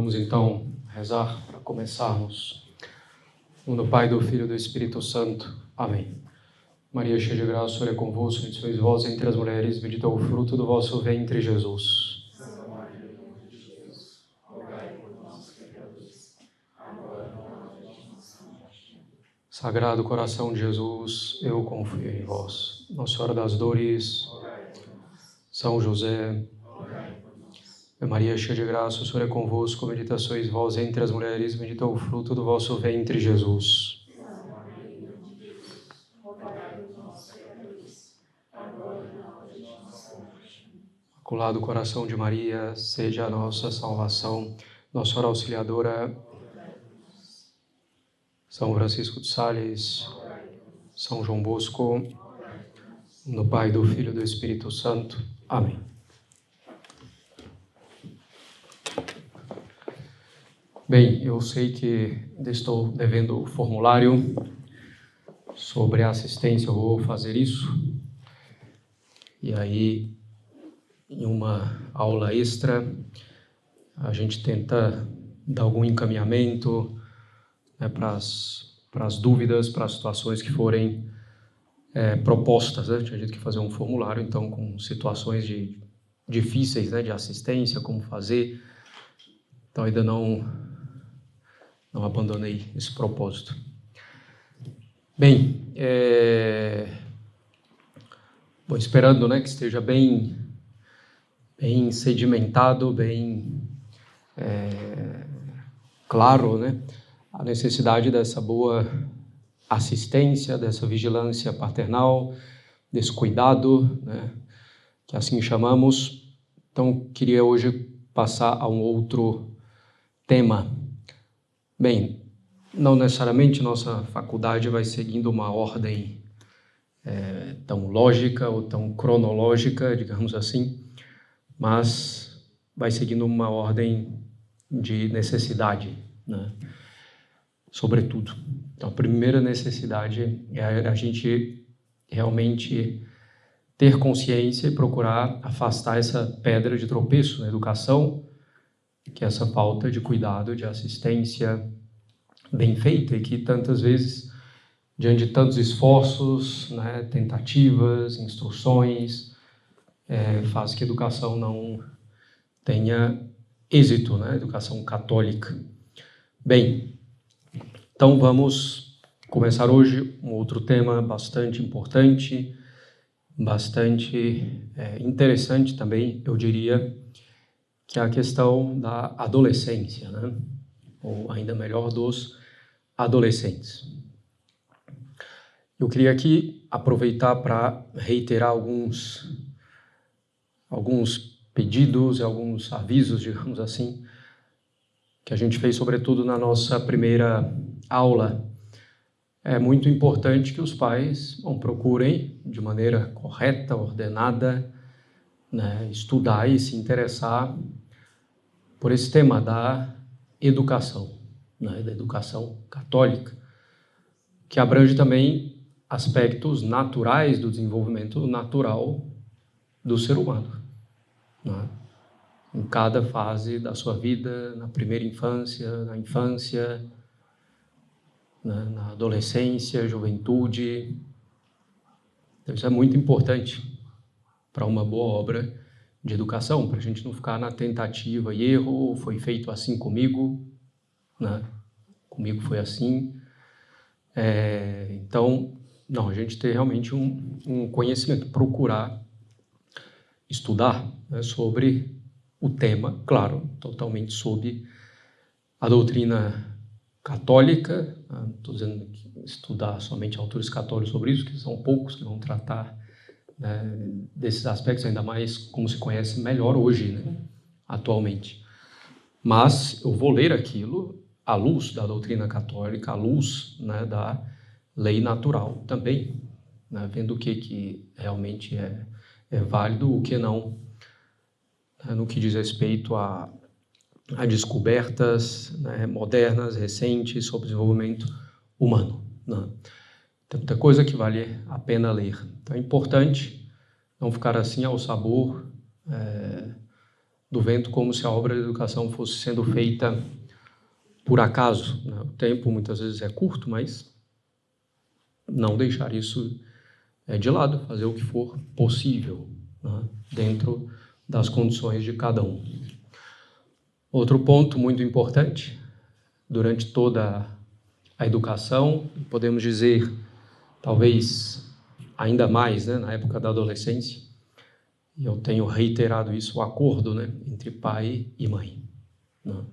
Vamos então rezar para começarmos. Em nome do Pai, do Filho e do Espírito Santo. Amém. Maria, cheia de graça, o Senhor é convosco, bendita sois vós entre as mulheres, bendito é o fruto do vosso ventre, Jesus. Santa Maria, Mãe de Deus, rogai por nós, pecadores, agora e na hora de nossa morte. Sagrado coração de Jesus, eu confio em vós. Nossa Senhora das Dores, Rogai por nós, São José, rogai por nós. Maria, cheia de graça, o Senhor é convosco, bendita sois vós entre as mulheres, bendito é o fruto do vosso ventre, Jesus. Santa Maria, Mãe de Deus, rogai por nós, pecadores, agora e na hora de nossa morte. Imaculado coração de Maria, seja a nossa salvação. Nossa Senhora Auxiliadora, São Francisco de Sales, São João Bosco, no Pai, do Filho e do Espírito Santo. Amém. Bem, eu sei que estou devendo o formulário sobre a assistência, eu vou fazer isso. E aí, em uma aula extra, a gente tenta dar algum encaminhamento, né, para as dúvidas, para as situações que forem propostas, né? Tinha gente que fazer um formulário, então, com situações difíceis, né, de assistência, como fazer. Então, ainda não abandonei esse propósito. Bem, bom, esperando, né, que esteja bem sedimentado, bem claro, né, a necessidade dessa boa assistência, dessa vigilância paternal, desse cuidado, né, que assim chamamos. Então, queria hoje passar a um outro tema. Bem, não necessariamente nossa faculdade vai seguindo uma ordem tão lógica ou tão cronológica, digamos assim, mas vai seguindo uma ordem de necessidade, né? Sobretudo. Então, a primeira necessidade é a gente realmente ter consciência e procurar afastar essa pedra de tropeço na educação, que é essa falta de cuidado, de assistência bem feita, e que tantas vezes, diante de tantos esforços, né, tentativas, instruções, faz que a educação não tenha êxito, né, a educação católica. Bem, então vamos começar hoje um outro tema bastante importante, bastante interessante também, eu diria, que é a questão da adolescência, né? Ou ainda melhor, dos adolescentes. Eu queria aqui aproveitar para reiterar alguns pedidos e alguns avisos, digamos assim, que a gente fez sobretudo na nossa primeira aula. É muito importante que os pais procurem de maneira correta, ordenada, né, estudar e se interessar por esse tema da educação, né, da educação católica, que abrange também aspectos naturais do desenvolvimento natural do ser humano, né, em cada fase da sua vida, na primeira infância, na infância, né, na adolescência, juventude. Então, isso é muito importante para uma boa obra de educação, para a gente não ficar na tentativa e erro, foi feito assim comigo, né? Comigo foi assim. Então, não, a gente ter realmente um conhecimento, procurar estudar, né, sobre o tema, claro, totalmente sob a doutrina católica. Não estou dizendo que estudar somente autores católicos sobre isso, que são poucos que vão tratar, né, desses aspectos, ainda mais como se conhece melhor hoje, né, atualmente. Mas eu vou ler aquilo à luz da doutrina católica, à luz, né, da lei natural também, né, vendo o que realmente é válido, o que não, né, no que diz respeito a descobertas, né, modernas, recentes, sobre o desenvolvimento humano, né? Tem muita coisa que vale a pena ler. Então é importante não ficar assim ao sabor do vento, como se a obra de educação fosse sendo feita por acaso, né? O tempo muitas vezes é curto, mas não deixar isso de lado, fazer o que for possível, né? Dentro das condições de cada um. Outro ponto muito importante, durante toda a educação, podemos dizer, talvez ainda mais, né, na época da adolescência, e eu tenho reiterado isso, o acordo, né, entre pai e mãe, né,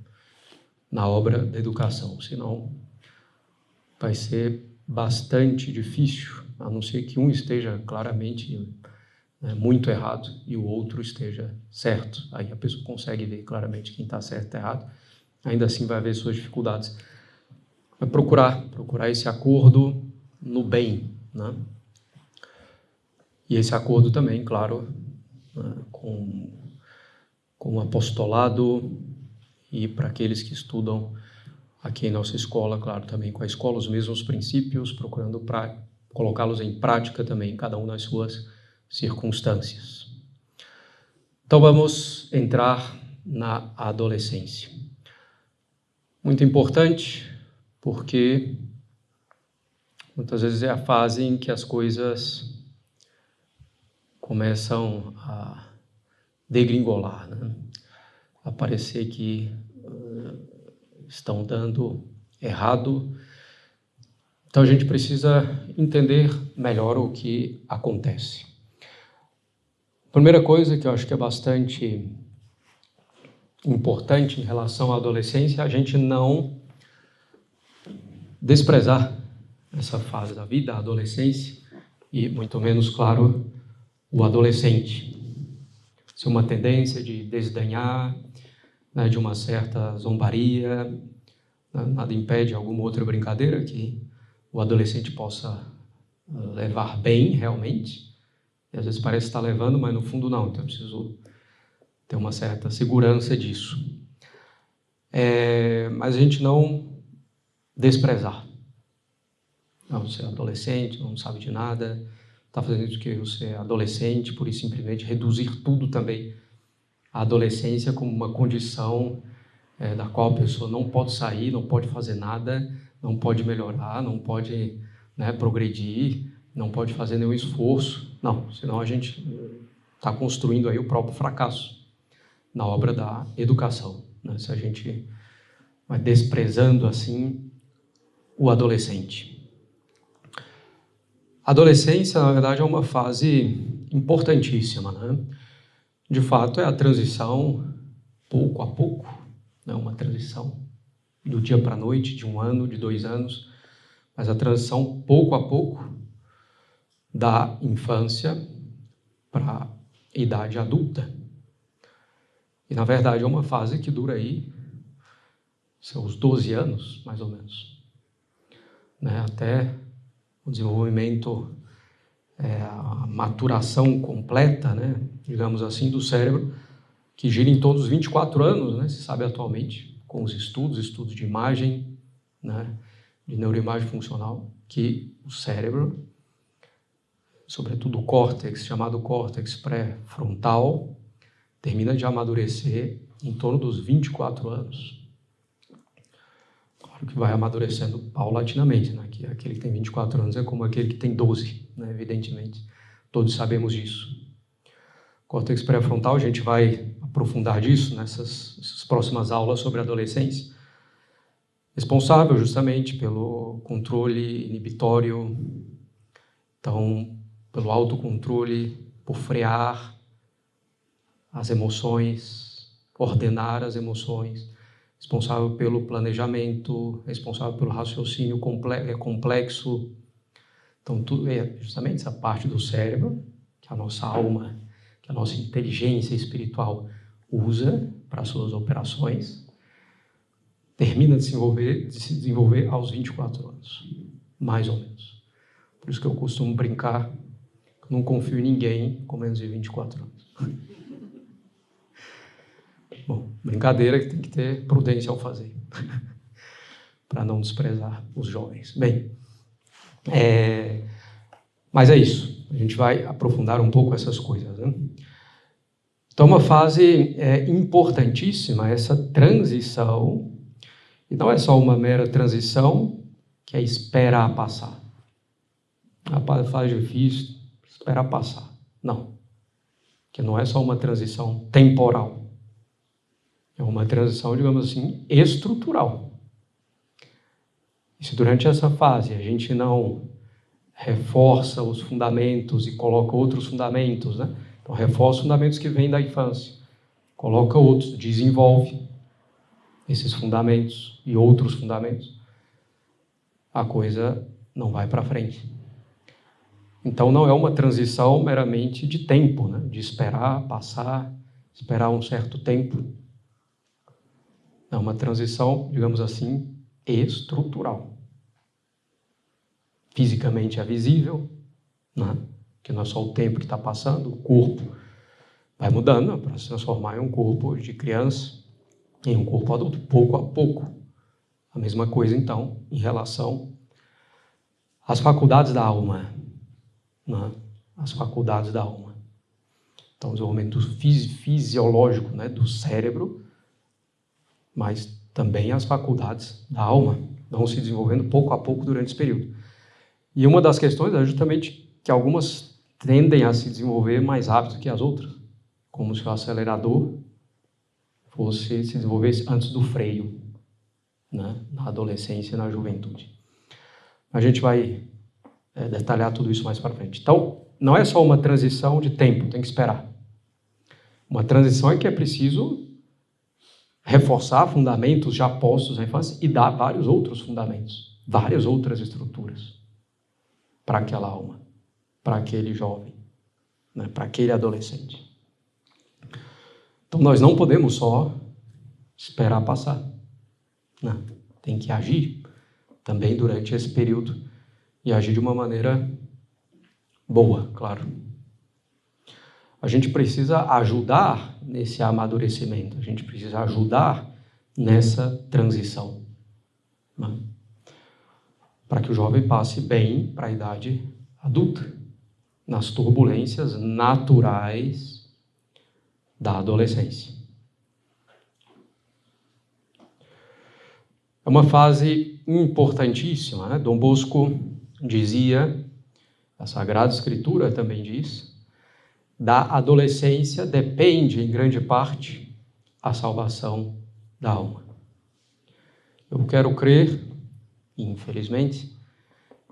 na obra da educação, senão vai ser bastante difícil, a não ser que um esteja claramente muito errado e o outro esteja certo. Aí a pessoa consegue ver claramente quem está certo e errado, ainda assim vai haver suas dificuldades. Vai procurar esse acordo no bem, né? E esse acordo também, claro, com o apostolado e para aqueles que estudam aqui em nossa escola, claro, também com a escola, os mesmos princípios, procurando colocá-los em prática também, cada um nas suas circunstâncias. Então vamos entrar na adolescência. Muito importante, porque muitas vezes é a fase em que as coisas começam a degringolar, né? A parecer que estão dando errado. Então a gente precisa entender melhor o que acontece. A primeira coisa que eu acho que é bastante importante em relação à adolescência é a gente não desprezar essa fase da vida, a adolescência, e muito menos, claro, o adolescente. Se uma tendência de desdenhar, né, de uma certa zombaria, né, nada impede alguma outra brincadeira que o adolescente possa levar bem realmente, e às vezes parece estar levando, mas no fundo não, então eu preciso ter uma certa segurança disso. Mas a gente não desprezar. Não, você é adolescente, não sabe de nada, está fazendo isso porque você é adolescente, por isso simplesmente reduzir tudo também à adolescência como uma condição da qual a pessoa não pode sair, não pode fazer nada, não pode melhorar, não pode, né, progredir, não pode fazer nenhum esforço. Não, senão a gente está construindo aí o próprio fracasso na obra da educação, né? Se a gente vai desprezando assim o adolescente. A adolescência, na verdade, é uma fase importantíssima, né? De fato, é a transição, pouco a pouco, né? Uma transição do dia para a noite, de 1 ano, de 2 anos, mas a transição, pouco a pouco, da infância para a idade adulta. E, na verdade, é uma fase que dura aí seus 12 anos, mais ou menos, né? Até o desenvolvimento, a maturação completa, né, digamos assim, do cérebro, que gira em todos os 24 anos, né, se sabe atualmente, com os estudos de imagem, né, de neuroimagem funcional, que o cérebro, sobretudo o córtex, chamado córtex pré-frontal, termina de amadurecer em torno dos 24 anos. Claro que vai amadurecendo paulatinamente, né? Que aquele que tem 24 anos é como aquele que tem 12, né? Evidentemente. Todos sabemos disso. Córtex pré-frontal, a gente vai aprofundar disso nessas próximas aulas sobre a adolescência. Responsável justamente pelo controle inibitório, então, pelo autocontrole, por frear as emoções, ordenar as emoções, responsável pelo planejamento, responsável pelo raciocínio complexo. Então, tudo é justamente essa parte do cérebro que a nossa alma, que a nossa inteligência espiritual usa para suas operações, termina de se desenvolver aos 24 anos, mais ou menos. Por isso que eu costumo brincar, que não confio em ninguém com menos de 24 anos. Bom, brincadeira que tem que ter prudência ao fazer, para não desprezar os jovens. Bem, mas é isso. A gente vai aprofundar um pouco essas coisas, né? Então, uma fase importantíssima, essa transição, e não é só uma mera transição, que é esperar passar. A fase difícil, esperar passar. Não. Que não é só uma transição temporal. É uma transição, digamos assim, estrutural. E se durante essa fase a gente não reforça os fundamentos e coloca outros fundamentos, né? Então, reforça os fundamentos que vêm da infância, coloca outros, desenvolve esses fundamentos e outros fundamentos, a coisa não vai para frente. Então, não é uma transição meramente de tempo, né? De esperar passar, esperar um certo tempo. É uma transição, digamos assim, estrutural. Fisicamente é visível, né? Que não é só o tempo que está passando, o corpo vai mudando para se transformar em um corpo de criança, em um corpo adulto, pouco a pouco. A mesma coisa, então, em relação às faculdades da alma, né? As faculdades da alma. Então, o desenvolvimento fisiológico, né, do cérebro, mas também as faculdades da alma vão se desenvolvendo pouco a pouco durante esse período. E uma das questões é justamente que algumas tendem a se desenvolver mais rápido que as outras, como se o acelerador fosse se desenvolvesse antes do freio, né? Na adolescência e na juventude. A gente vai detalhar tudo isso mais para frente. Então, não é só uma transição de tempo, tem que esperar. Uma transição é que é preciso reforçar fundamentos já postos na infância e dar vários outros fundamentos, várias outras estruturas para aquela alma, para aquele jovem, né? Para aquele adolescente. Então, nós não podemos só esperar passar. Não, tem que agir também durante esse período e agir de uma maneira boa, claro. A gente precisa ajudar nesse amadurecimento, a gente precisa ajudar nessa transição, né? Para que o jovem passe bem para a idade adulta, nas turbulências naturais da adolescência. É uma fase importantíssima, né? Dom Bosco dizia, a Sagrada Escritura também diz, da adolescência depende, em grande parte, a salvação da alma. Eu quero crer, infelizmente,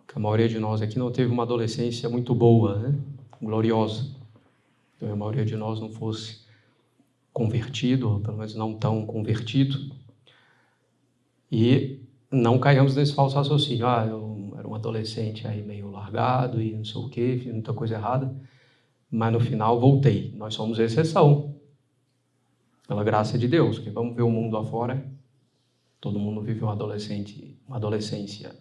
que a maioria de nós aqui não teve uma adolescência muito boa, né? Gloriosa. Então, a maioria de nós não fosse convertido, ou pelo menos não tão convertido, e não caímos nesse falso raciocínio. Eu era um adolescente aí meio largado e não sei o quê, fiz muita coisa errada, mas no final voltei. Nós somos exceção, pela graça de Deus, porque vamos ver o mundo lá fora, todo mundo vive uma adolescência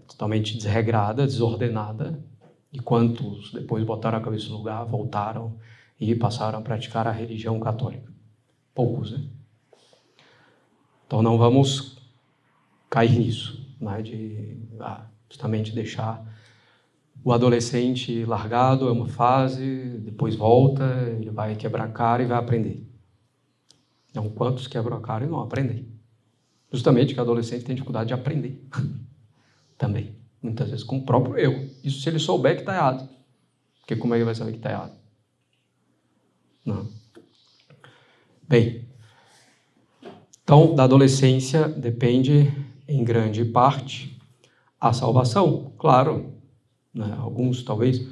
totalmente desregrada, desordenada, e quantos depois botaram a cabeça no lugar, voltaram e passaram a praticar a religião católica? Poucos, né? Então não vamos cair nisso, né? De justamente deixar o adolescente largado, é uma fase, depois volta, ele vai quebrar a cara e vai aprender. Então, quantos quebram a cara e não aprendem? Justamente que o adolescente tem dificuldade de aprender também, muitas vezes com o próprio erro. Isso se ele souber que está errado, porque como é que ele vai saber que está errado? Não. Bem, então, da adolescência depende, em grande parte, a salvação. Claro, né? Alguns talvez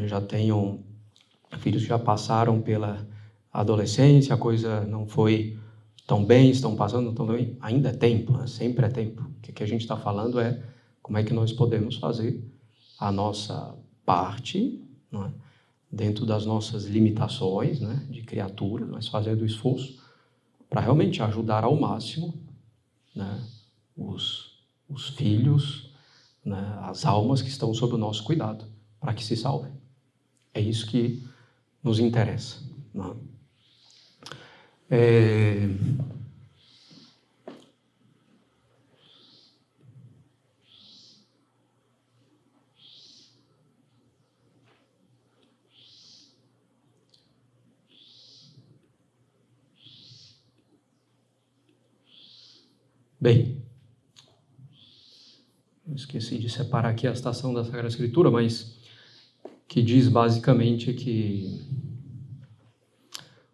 já tenham filhos que já passaram pela adolescência, a coisa não foi tão bem, estão passando tão bem. Ainda é tempo, né? Sempre é tempo. O que a gente está falando é como é que nós podemos fazer a nossa parte, né? Dentro das nossas limitações, né? De criatura, mas fazendo o esforço para realmente ajudar ao máximo, né? Os filhos, né? As almas que estão sob o nosso cuidado, para que se salvem. É isso que nos interessa, né? Bem, eu esqueci de separar aqui a citação da Sagrada Escritura, mas que diz basicamente que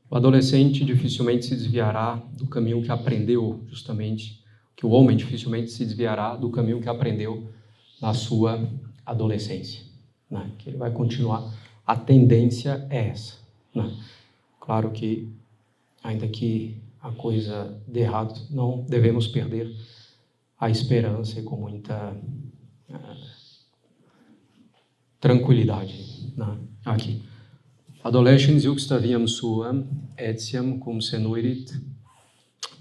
o adolescente dificilmente se desviará do caminho que aprendeu, justamente, que o homem dificilmente se desviará do caminho que aprendeu na sua adolescência, né? Que ele vai continuar. A tendência é essa, né? Claro que, ainda que a coisa dê errado, não devemos perder a esperança e com muita tranquilidade, né? Aqui. Adolescens juxtaviam suam, etiam cum senuerit,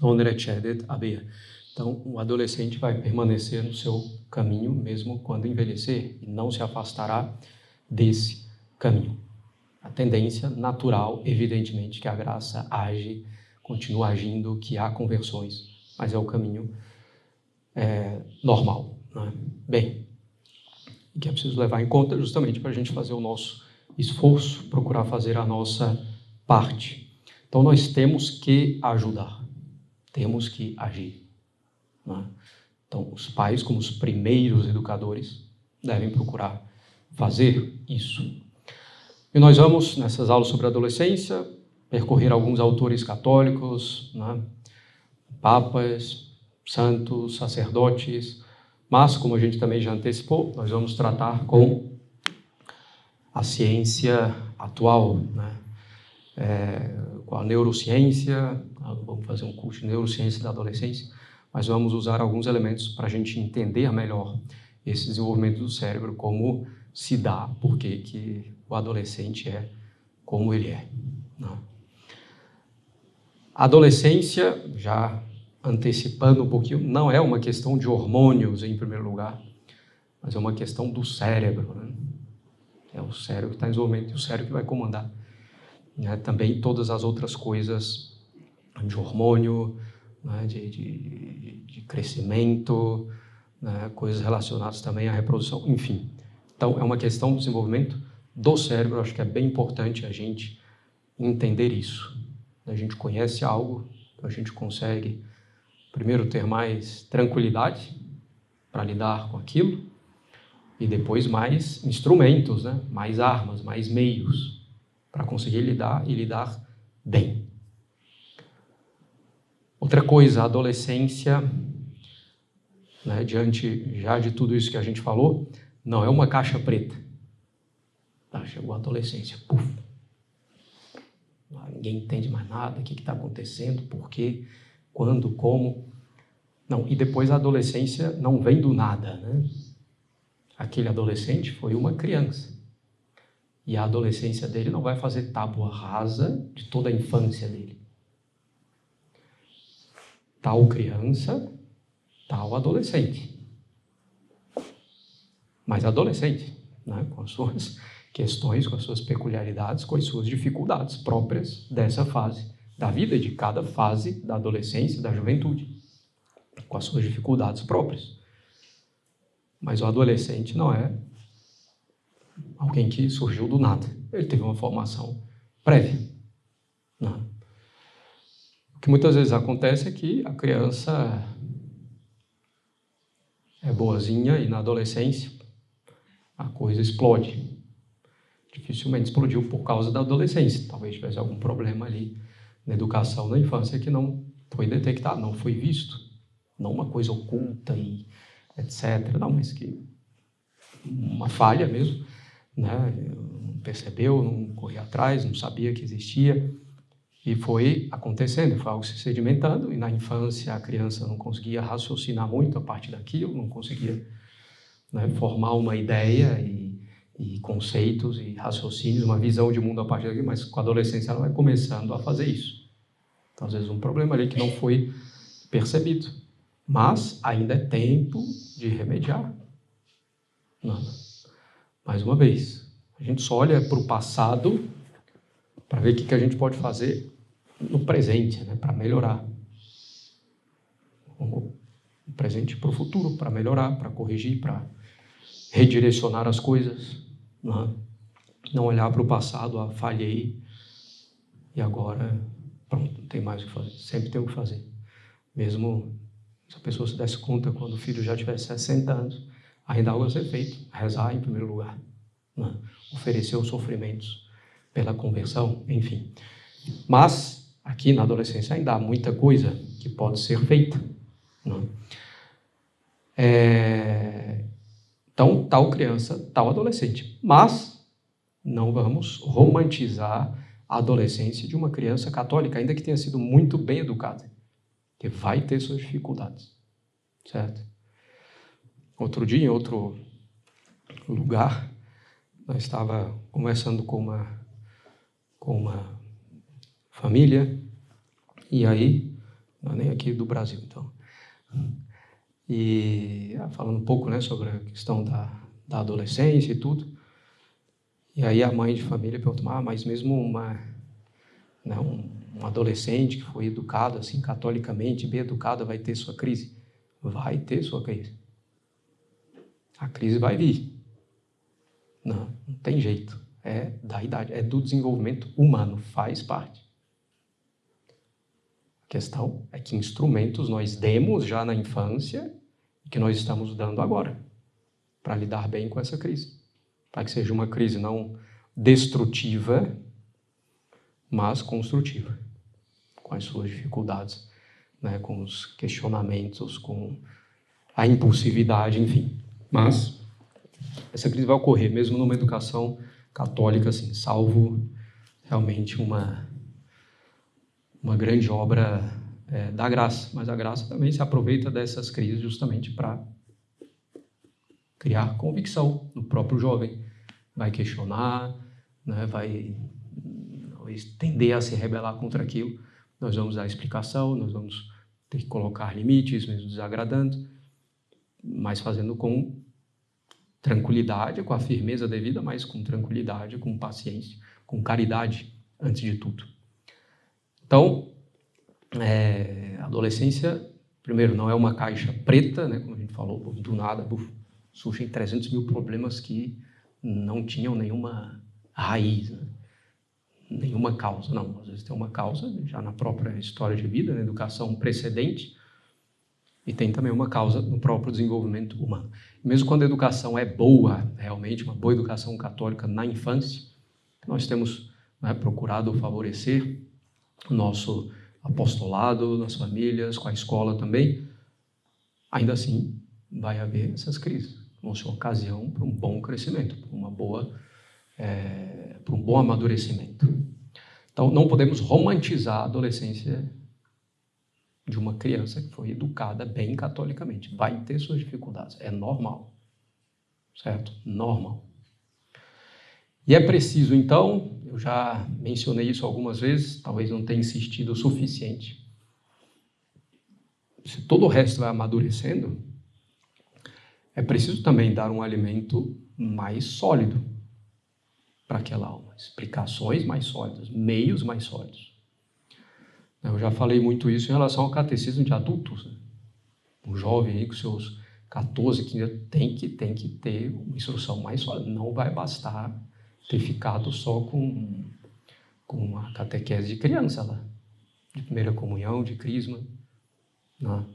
non recedet abea. Então, o adolescente vai permanecer no seu caminho, mesmo quando envelhecer, e não se afastará desse caminho. A tendência natural, evidentemente, que a graça age, continua agindo, que há conversões, mas é o caminho normal, né? Bem, que é preciso levar em conta justamente para a gente fazer o nosso esforço, procurar fazer a nossa parte. Então, nós temos que ajudar, temos que agir, né? Então, os pais, como os primeiros educadores, devem procurar fazer isso. E nós vamos, nessas aulas sobre adolescência, percorrer alguns autores católicos, né? Papas, santos, sacerdotes, mas, como a gente também já antecipou, nós vamos tratar com a ciência atual, né? Com a neurociência, vamos fazer um curso de neurociência da adolescência, mas vamos usar alguns elementos para a gente entender melhor esse desenvolvimento do cérebro, como se dá, por que o adolescente é como ele é, né? A adolescência, já antecipando um pouquinho, não é uma questão de hormônios em primeiro lugar, mas é uma questão do cérebro, né? É o cérebro que está em desenvolvimento e o cérebro que vai comandar, né, também todas as outras coisas de hormônio, né, de crescimento, né, coisas relacionadas também à reprodução, enfim. Então, é uma questão do desenvolvimento do cérebro. Eu acho que é bem importante a gente entender isso. A gente conhece algo, a gente consegue, primeiro, ter mais tranquilidade para lidar com aquilo, e depois mais instrumentos, né? Mais armas, mais meios para conseguir lidar e lidar bem. Outra coisa, a adolescência, né, diante já de tudo isso que a gente falou, não é uma caixa preta. Chegou a adolescência, puf. Ninguém entende mais nada, o que está acontecendo, por quê, quando, como. Não, e depois a adolescência não vem do nada, né? Aquele adolescente foi uma criança. E a adolescência dele não vai fazer tábua rasa de toda a infância dele. Tal criança, tal adolescente. Mas adolescente, né? Com as suas questões, com as suas peculiaridades, com as suas dificuldades próprias dessa fase da vida, de cada fase da adolescência, da juventude, com as suas dificuldades próprias. Mas o adolescente não é alguém que surgiu do nada. Ele teve uma formação prévia, né? O que muitas vezes acontece é que a criança é boazinha e na adolescência a coisa explode. Dificilmente explodiu por causa da adolescência. Talvez tivesse algum problema ali na educação na infância que não foi detectado, não foi visto. Não uma coisa oculta e etc. Não, mas que uma falha mesmo, né? Não percebeu, não corria atrás, não sabia que existia. E foi acontecendo, foi algo se sedimentando, e na infância a criança não conseguia raciocinar muito a partir daquilo, não conseguia, né, formar uma ideia e conceitos e raciocínios, uma visão de mundo a partir daquilo, mas com a adolescência ela vai começando a fazer isso. Então, às vezes, um problema ali que não foi percebido, mas ainda é tempo de remediar. Não. Mais uma vez, a gente só olha para o passado para ver o que a gente pode fazer no presente, né, para melhorar. O presente para o futuro, para melhorar, para corrigir, para redirecionar as coisas. Não olhar para o passado, falhei e agora, pronto, não tem mais o que fazer. Sempre tem o que fazer. Mesmo Se a pessoa se desse conta quando o filho já tivesse 60 anos, ainda há algo a ser feito, rezar em primeiro lugar, né? Oferecer os sofrimentos pela conversão, enfim. Mas, aqui na adolescência ainda há muita coisa que pode ser feita, né? Então, tal criança, tal adolescente. Mas não vamos romantizar a adolescência de uma criança católica, ainda que tenha sido muito bem educada, que vai ter suas dificuldades, certo? Outro dia, em outro lugar, nós estava conversando com uma família, e aí, não é nem aqui do Brasil, então, e falando um pouco, né, sobre a questão da adolescência e tudo, e aí a mãe de família perguntou, mas mesmo um adolescente que foi educado assim catolicamente, bem educado, vai ter sua crise? Vai ter sua crise. A crise vai vir. Não tem jeito. É da idade, é do desenvolvimento humano, faz parte. A questão é que instrumentos nós demos já na infância e que nós estamos dando agora para lidar bem com essa crise. Para que seja uma crise não destrutiva, mas construtiva, com as suas dificuldades, né, com os questionamentos, com a impulsividade, enfim. Mas essa crise vai ocorrer, mesmo numa educação católica, assim, salvo realmente uma grande obra da graça. Mas a graça também se aproveita dessas crises justamente para criar convicção no próprio jovem. Vai questionar, né, vai tender a se rebelar contra aquilo. Nós vamos dar explicação, nós vamos ter que colocar limites, mesmo desagradando, mas fazendo com tranquilidade, com a firmeza devida, mas com tranquilidade, com paciência, com caridade, antes de tudo. Então, a adolescência, primeiro, não é uma caixa preta, né, como a gente falou, do nada, surgem 300 mil problemas que não tinham nenhuma raiz, né, nenhuma causa. Não, às vezes tem uma causa já na própria história de vida, na educação precedente, e tem também uma causa no próprio desenvolvimento humano. Mesmo quando a educação é boa, realmente, uma boa educação católica na infância, nós temos, né, procurado favorecer o nosso apostolado, nas famílias, com a escola também, ainda assim vai haver essas crises. Vão ser ocasião para um bom crescimento, para um bom amadurecimento. Então, não podemos romantizar a adolescência de uma criança que foi educada bem catolicamente. Vai ter suas dificuldades, é normal, certo? Normal. E é preciso, então, eu já mencionei isso algumas vezes, talvez não tenha insistido o suficiente. Se todo o resto vai amadurecendo, é preciso também dar um alimento mais sólido para aquela alma, explicações mais sólidas, meios mais sólidos. Eu já falei muito isso em relação ao catecismo de adultos, né? Um jovem aí com seus 14, 15 anos tem que ter uma instrução mais sólida. Não vai bastar ter ficado só com a catequese de criança lá, de primeira comunhão, de crisma, né?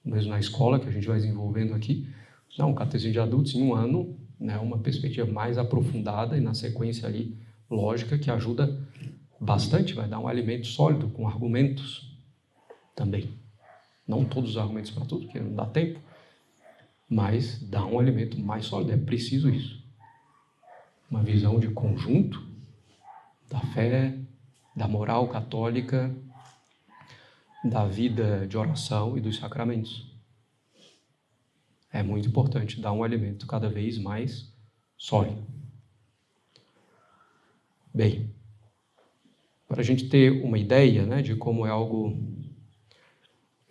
Mesmo na escola, que a gente vai desenvolvendo aqui. Não, o catecismo de adultos em um ano, né, uma perspectiva mais aprofundada e na sequência ali lógica que ajuda bastante, vai dar um alimento sólido com argumentos também. Não todos os argumentos para tudo, porque não dá tempo, mas dá um alimento mais sólido, é preciso isso. Uma visão de conjunto da fé, da moral católica, da vida de oração e dos sacramentos. É muito importante dar um alimento cada vez mais sólido. Bem, para a gente ter uma ideia, né, de como é algo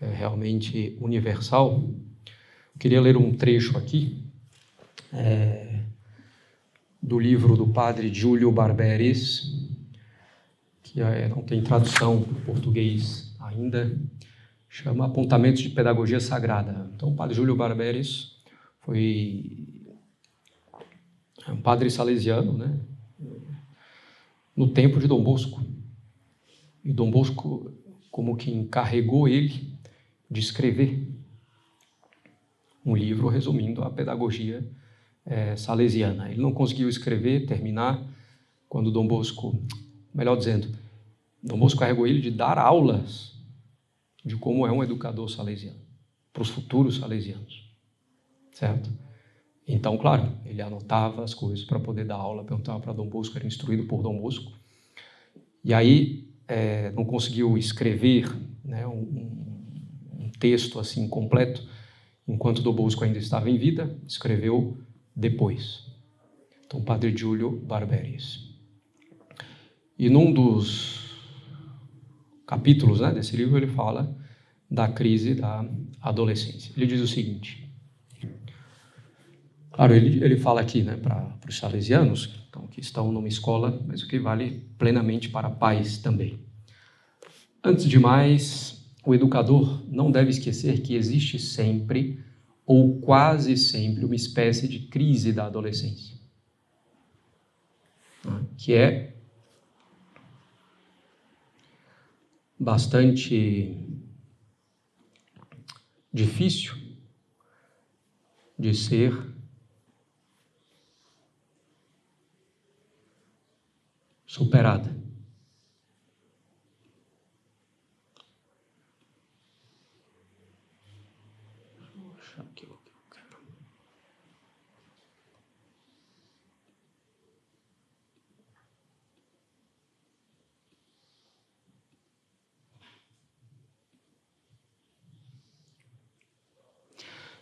realmente universal, eu queria ler um trecho aqui do livro do padre Júlio Barberis, que não tem tradução para o português ainda, chama Apontamentos de Pedagogia Sagrada. Então, o padre Júlio Barberis foi um padre salesiano, né, no tempo de Dom Bosco. E Dom Bosco como que encarregou ele de escrever um livro resumindo a pedagogia salesiana. Ele não conseguiu escrever, terminar, quando Dom Bosco, melhor dizendo, Dom Bosco carregou ele de dar aulas de como é um educador salesiano, para os futuros salesianos, certo? Então, claro, ele anotava as coisas para poder dar aula, perguntava para Dom Bosco, era instruído por Dom Bosco. E aí, não conseguiu escrever, né, um texto assim completo, enquanto Dom Bosco ainda estava em vida, escreveu depois. Então, Padre Giulio Barberis. E num dos capítulos, né, desse livro, ele fala da crise da adolescência. Ele diz o seguinte, claro, ele fala aqui, né, para os salesianos, então, que estão numa escola, mas o que vale plenamente para pais também. Antes de mais, o educador não deve esquecer que existe sempre, ou quase sempre, uma espécie de crise da adolescência, que é bastante difícil de ser superada.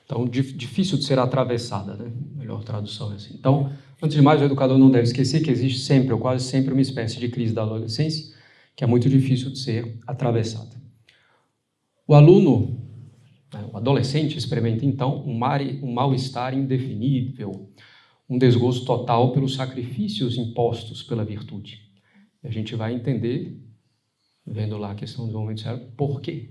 Então, difícil de ser atravessada, né? Melhor tradução é assim. Então, antes de mais, o educador não deve esquecer que existe sempre, ou quase sempre, uma espécie de crise da adolescência, que é muito difícil de ser atravessada. O aluno, o adolescente, experimenta, então, um mal-estar indefinível, um desgosto total pelos sacrifícios impostos pela virtude. E a gente vai entender, vendo lá a questão do desenvolvimento cérebro, por quê.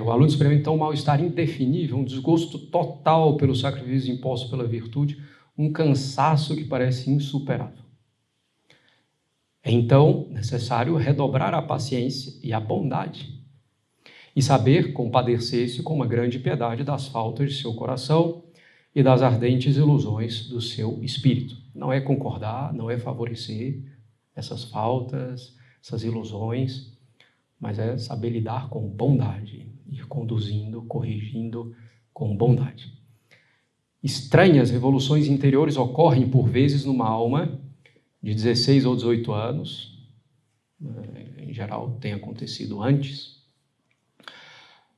O aluno experimenta, então, um mal-estar indefinível, um desgosto total pelos sacrifícios impostos pela virtude, um cansaço que parece insuperável. É, então, necessário redobrar a paciência e a bondade e saber compadecer-se com uma grande piedade das faltas de seu coração e das ardentes ilusões do seu espírito. Não é concordar, não é favorecer essas faltas, essas ilusões, mas é saber lidar com bondade, ir conduzindo, corrigindo com bondade. Estranhas revoluções interiores ocorrem por vezes numa alma de 16 ou 18 anos, em geral tem acontecido antes.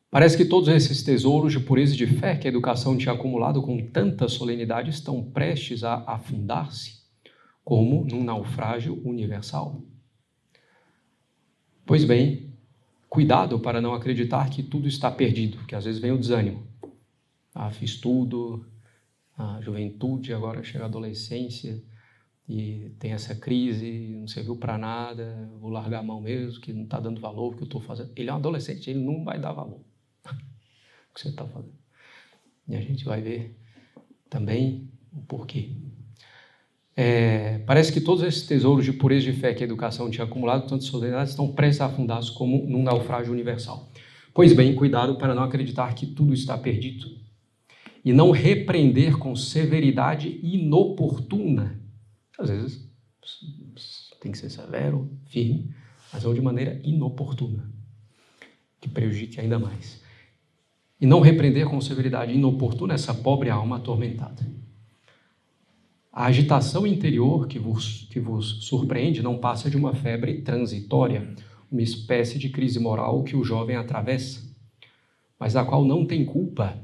Parece que todos esses tesouros de pureza e de fé que a educação tinha acumulado com tanta solenidade estão prestes a afundar-se, como num naufrágio universal. Pois bem, cuidado para não acreditar que tudo está perdido, porque às vezes vem o desânimo. Fiz tudo, a juventude, agora chega a adolescência e tem essa crise, não serviu para nada, vou largar a mão mesmo, que não está dando valor, o que eu estou fazendo. Ele é um adolescente, ele não vai dar valor o que você está fazendo. E a gente vai ver também o porquê. Parece que todos esses tesouros de pureza de fé que a educação tinha acumulado, tantas solenidades, estão prestes a afundar-se como num naufrágio universal. Pois bem, cuidado para não acreditar que tudo está perdido e não repreender com severidade inoportuna. Às vezes tem que ser severo, firme, mas não de maneira inoportuna, que prejudique ainda mais. E não repreender com severidade inoportuna essa pobre alma atormentada. A agitação interior que vos surpreende não passa de uma febre transitória, uma espécie de crise moral que o jovem atravessa, mas da qual não tem culpa.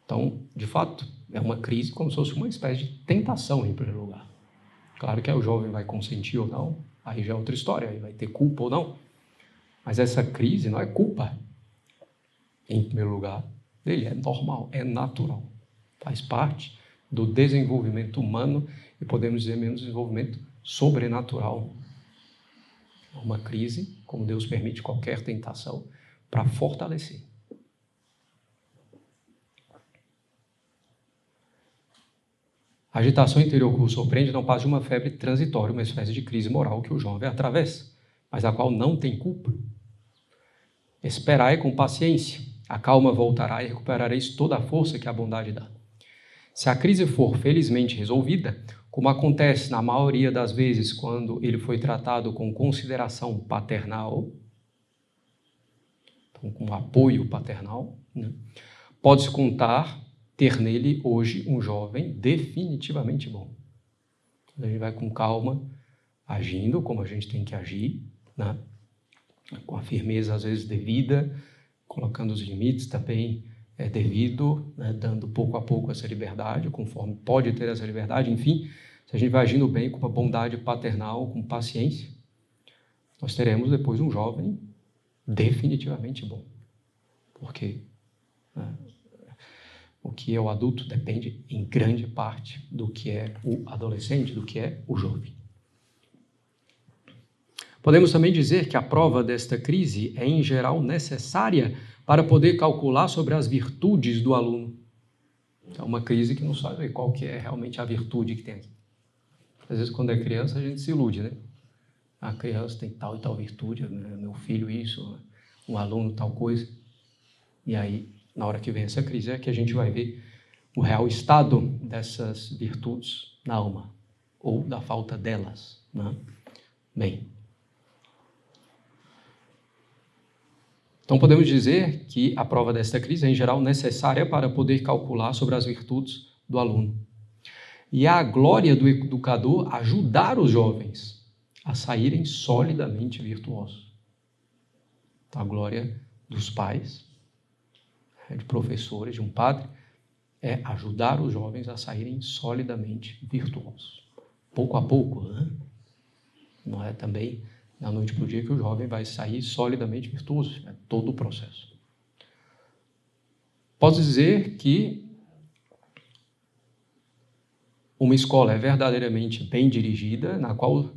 Então, de fato, é uma crise como se fosse uma espécie de tentação, em primeiro lugar. Claro que aí o jovem vai consentir ou não, aí já é outra história, aí vai ter culpa ou não. Mas essa crise não é culpa, em primeiro lugar, dele, é normal, é natural, faz parte do desenvolvimento humano e podemos dizer mesmo desenvolvimento sobrenatural. Uma crise, como Deus permite qualquer tentação, para fortalecer. A agitação interior que o surpreende não passa de uma febre transitória, uma espécie de crise moral que o jovem atravessa, mas a qual não tem culpa. Esperai com paciência. A calma voltará e recuperareis toda a força que a bondade dá. Se a crise for felizmente resolvida, como acontece na maioria das vezes quando ele foi tratado com consideração paternal, então, com apoio paternal, né, pode-se contar ter nele hoje um jovem definitivamente bom. A gente vai com calma, agindo como a gente tem que agir, né, com a firmeza às vezes devida, colocando os limites também devido, né, dando pouco a pouco essa liberdade, conforme pode ter essa liberdade, enfim, se a gente vai agindo bem, com uma bondade paternal, com paciência, nós teremos depois um jovem definitivamente bom. Porque o que é o adulto depende em grande parte do que é o adolescente, do que é o jovem. Podemos também dizer que a prova desta crise é, em geral, necessária para poder calcular sobre as virtudes do aluno. É uma crise que não sabe qual que é realmente a virtude que tem aqui. Às vezes, quando é criança, a gente se ilude, né? A criança tem tal e tal virtude, meu filho isso, um aluno tal coisa. E aí, na hora que vem essa crise, é que a gente vai ver o real estado dessas virtudes na alma, ou da falta delas, né? Bem, então podemos dizer que a prova desta crise é, em geral, necessária para poder calcular sobre as virtudes do aluno. E é a glória do educador ajudar os jovens a saírem solidamente virtuosos. Então, a glória dos pais, de professores, de um padre, é ajudar os jovens a saírem solidamente virtuosos. Pouco a pouco, né? Não é também da noite para o dia que o jovem vai sair solidamente virtuoso. É todo o processo. Posso dizer que uma escola é verdadeiramente bem dirigida, na qual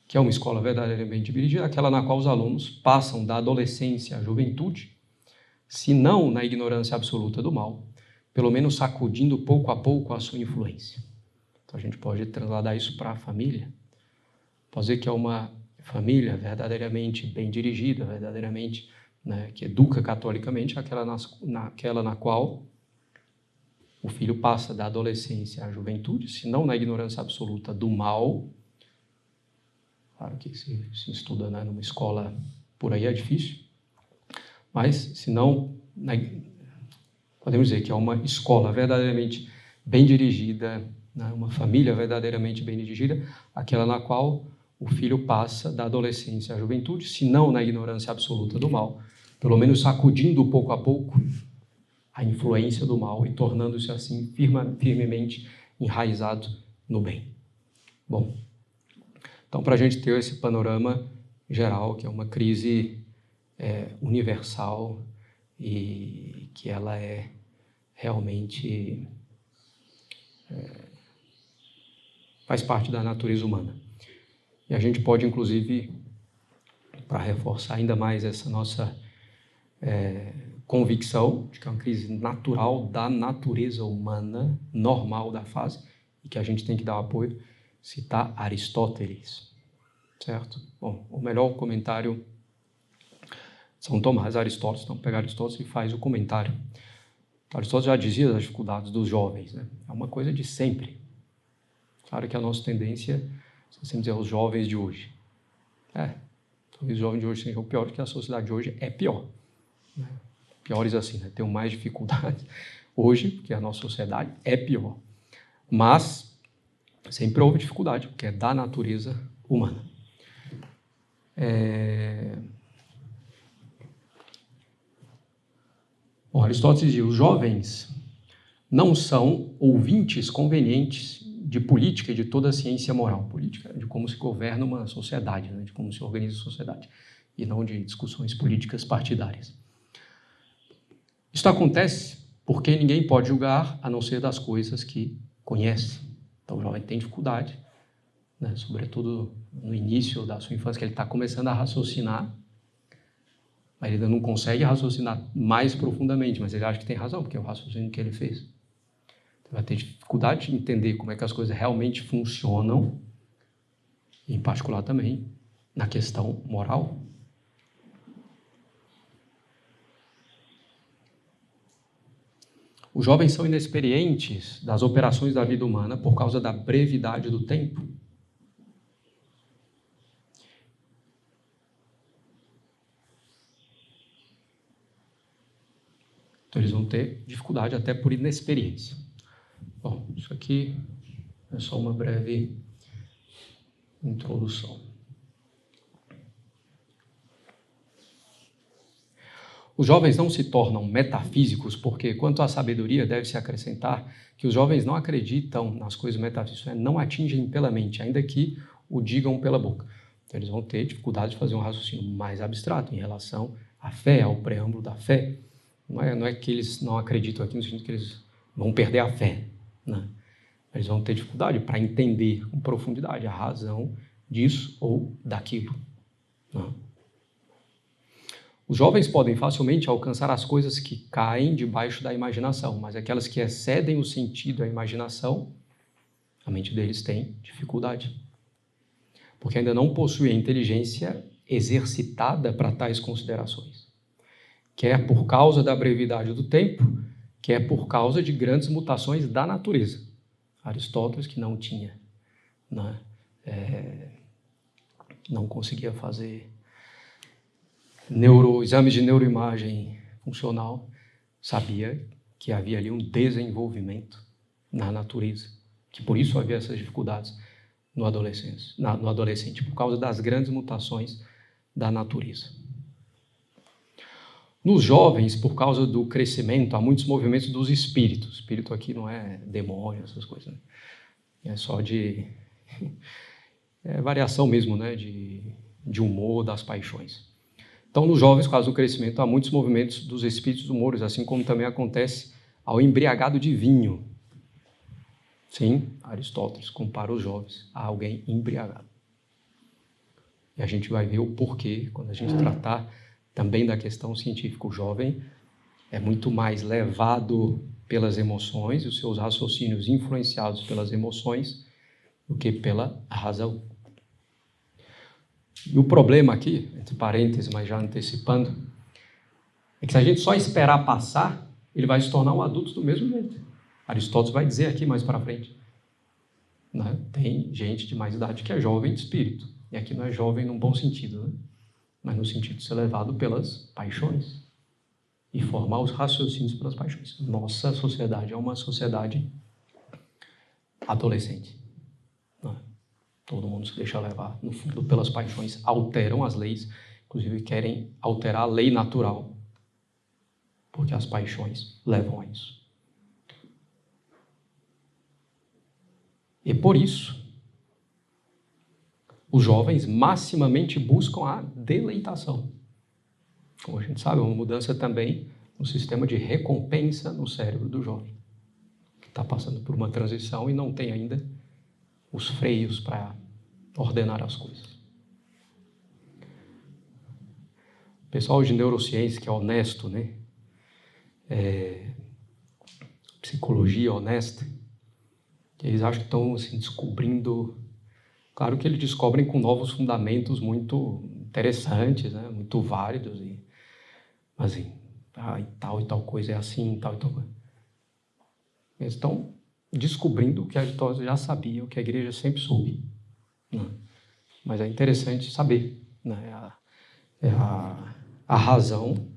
que é uma escola verdadeiramente dirigida, aquela na qual os alunos passam da adolescência à juventude, se não na ignorância absoluta do mal, pelo menos sacudindo pouco a pouco a sua influência. Então a gente pode trasladar isso para a família. Pode dizer que é uma família verdadeiramente bem dirigida, verdadeiramente, né, que educa catolicamente, aquela na qual o filho passa da adolescência à juventude, se não na ignorância absoluta do mal. Claro que se estuda, né, numa escola por aí é difícil, mas se não, podemos dizer que é uma escola verdadeiramente bem dirigida, né, uma família verdadeiramente bem dirigida, aquela na qual o filho passa da adolescência à juventude, se não na ignorância absoluta do mal, pelo menos sacudindo pouco a pouco a influência do mal e tornando-se assim firmemente enraizado no bem. Bom, então para a gente ter esse panorama geral, que é uma crise universal e que ela é realmente faz parte da natureza humana. E a gente pode, inclusive, para reforçar ainda mais essa nossa convicção de que é uma crise natural da natureza humana, normal da fase, e que a gente tem que dar apoio, citar Aristóteles, certo? Bom, o melhor comentário São Tomás, Aristóteles, então pega Aristóteles e faz o comentário. Aristóteles já dizia das dificuldades dos jovens, né? É uma coisa de sempre. Claro que a nossa tendência é sempre dizer os jovens de hoje. Talvez os jovens de hoje sejam piores, que a sociedade de hoje é pior. Né? Piores assim, né? Tem mais dificuldades hoje, porque a nossa sociedade é pior. Mas sempre houve dificuldade, porque é da natureza humana. Bom, Aristóteles diz: os jovens não são ouvintes convenientes de política e de toda a ciência moral. Política de como se governa uma sociedade, né? De como se organiza a sociedade, e não de discussões políticas partidárias. Isso acontece porque ninguém pode julgar a não ser das coisas que conhece. Então o jovem tem dificuldade, né? Sobretudo no início da sua infância, que ele está começando a raciocinar, mas ele ainda não consegue raciocinar mais profundamente, mas ele acha que tem razão, porque é o raciocínio que ele fez. Então, vai ter dificuldade de entender como é que as coisas realmente funcionam, em particular também na questão moral. Os jovens são inexperientes das operações da vida humana por causa da brevidade do tempo. Então, eles vão ter dificuldade até por inexperiência. Bom, isso aqui é só uma breve introdução. Os jovens não se tornam metafísicos porque, quanto à sabedoria, deve-se acrescentar que os jovens não acreditam nas coisas metafísicas, não atingem pela mente, ainda que o digam pela boca. Então, eles vão ter dificuldade de fazer um raciocínio mais abstrato em relação à fé, ao preâmbulo da fé. Não é que eles não acreditam aqui no sentido que eles vão perder a fé, né? Eles vão ter dificuldade para entender com profundidade a razão disso ou daquilo, né? Os jovens podem facilmente alcançar as coisas que caem debaixo da imaginação, mas aquelas que excedem o sentido da imaginação, a mente deles tem dificuldade, porque ainda não possuem a inteligência exercitada para tais considerações, quer por causa da brevidade do tempo, quer por causa de grandes mutações da natureza. Aristóteles, que não tinha, né, não conseguia fazer exames de neuroimagem funcional, sabia que havia ali um desenvolvimento na natureza, que por isso havia essas dificuldades no adolescente, por causa das grandes mutações da natureza. Nos jovens, por causa do crescimento, há muitos movimentos dos espíritos. Espírito aqui não é demônio, essas coisas, né? É só de variação mesmo, né? de humor, das paixões. Então, nos jovens, por causa do crescimento, há muitos movimentos dos espíritos humores, assim como também acontece ao embriagado de vinho. Sim, Aristóteles compara os jovens a alguém embriagado. E a gente vai ver o porquê quando a gente tratar também da questão científica. O jovem é muito mais levado pelas emoções, e os seus raciocínios influenciados pelas emoções, do que pela razão. E o problema aqui, entre parênteses, mas já antecipando, é que se a gente só esperar passar, ele vai se tornar um adulto do mesmo jeito. Aristóteles vai dizer aqui mais para frente, né? Tem gente de mais idade que é jovem de espírito. E aqui não é jovem num bom sentido, né? Mas no sentido de ser levado pelas paixões e formar os raciocínios pelas paixões. Nossa sociedade é uma sociedade adolescente, né? Todo mundo se deixa levar, no fundo, pelas paixões, alteram as leis, inclusive querem alterar a lei natural, porque as paixões levam a isso. E por isso, os jovens maximamente buscam a deleitação. Como a gente sabe, é uma mudança também no sistema de recompensa no cérebro do jovem, que está passando por uma transição e não tem ainda os freios para ordenar as coisas. O pessoal de neurociência, que é honesto, né? Psicologia honesta, eles acham que estão assim, descobrindo. Claro que eles descobrem com novos fundamentos muito interessantes, né? Muito válidos, mas assim, e tal coisa é assim, tal e tal coisa. Eles estão descobrindo o que Aristóteles já sabia, o que a igreja sempre soube, né? Mas é interessante saber, né? A razão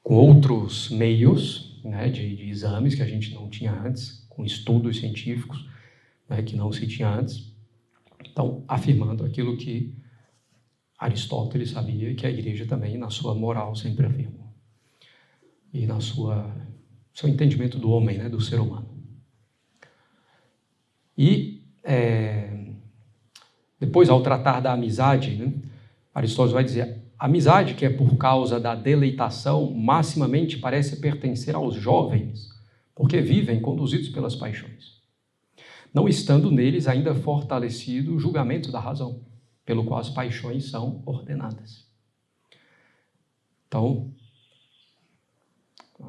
com outros meios, né? de exames que a gente não tinha antes, com estudos científicos, né? Que não se tinha antes. Então, afirmando aquilo que Aristóteles sabia e que a igreja também, na sua moral, sempre afirmou. E na seu entendimento do homem, né? Do ser humano. E depois, ao tratar da amizade, né? Aristóteles vai dizer: a amizade, que é por causa da deleitação, maximamente parece pertencer aos jovens, porque vivem conduzidos pelas paixões, não estando neles ainda fortalecido o julgamento da razão, pelo qual as paixões são ordenadas. Então,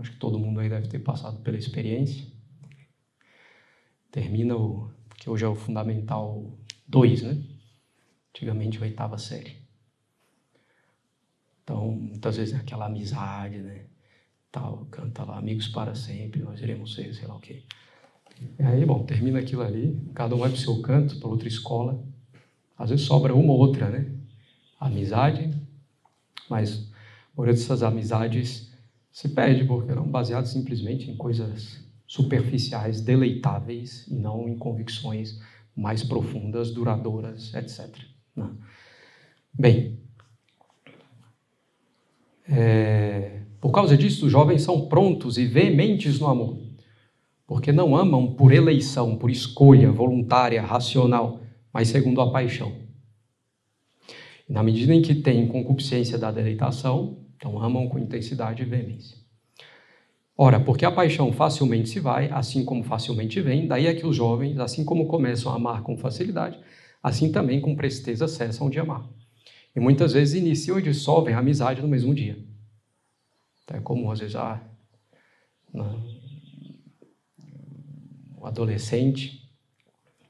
acho que todo mundo aí deve ter passado pela experiência. Termina que hoje é o Fundamental 2, né? Antigamente a 8ª série. Então, muitas vezes é aquela amizade, né? tal, canta lá, amigos para sempre, nós iremos ser, sei lá o quê. E aí, bom, termina aquilo ali, cada um vai para o seu canto, para outra escola. Às vezes sobra uma ou outra, né? Amizade, mas a maioria dessas amizades se perde porque eram baseadas simplesmente em coisas superficiais, deleitáveis, e não em convicções mais profundas, duradouras, etc. Não. Bem, por causa disso, os jovens são prontos e veementes no amor, porque não amam por eleição, por escolha voluntária, racional, mas segundo a paixão. E na medida em que têm concupiscência da deleitação, então amam com intensidade e veemência. Ora, porque a paixão facilmente se vai, assim como facilmente vem, daí é que os jovens, assim como começam a amar com facilidade, assim também com presteza cessam de amar. E muitas vezes iniciam e dissolvem a amizade no mesmo dia. É comum, às vezes, o adolescente,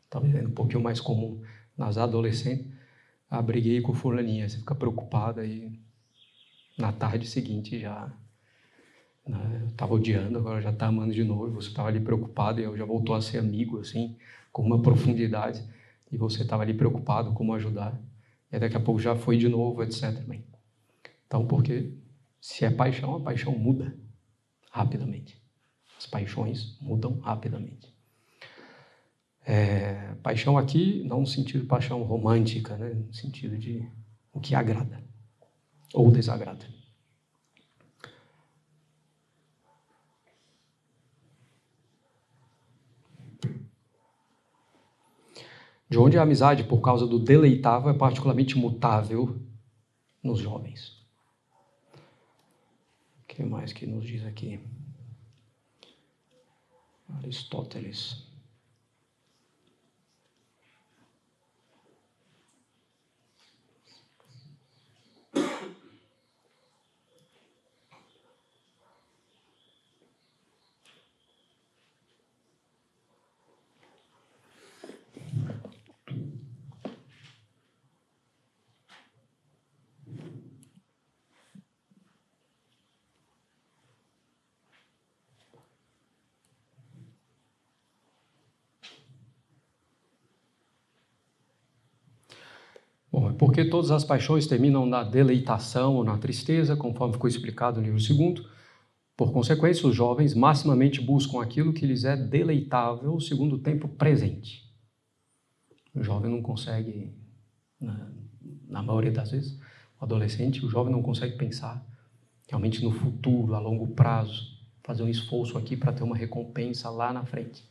talvez é um pouquinho mais comum nas adolescentes, briguei com fulaninha, você fica preocupada e na tarde seguinte já eu estava odiando, agora já está amando de novo, você estava ali preocupado e eu já voltou a ser amigo, assim, com uma profundidade, e você estava ali preocupado como ajudar, e daqui a pouco já foi de novo, etc. Bem, então, porque se é paixão, a paixão muda rapidamente. As paixões mudam rapidamente. Paixão aqui, não no sentido de paixão romântica, né? No sentido de o que agrada ou desagrada. De onde a amizade, por causa do deleitável, é particularmente mutável nos jovens. O que mais que nos diz aqui? Aristóteles. Bom, é porque todas as paixões terminam na deleitação ou na tristeza, conforme ficou explicado no livro 2º. Por consequência, os jovens maximamente buscam aquilo que lhes é deleitável segundo o tempo presente. O jovem não consegue, na maioria das vezes, o adolescente, o jovem não consegue pensar realmente no futuro, a longo prazo, fazer um esforço aqui para ter uma recompensa lá na frente.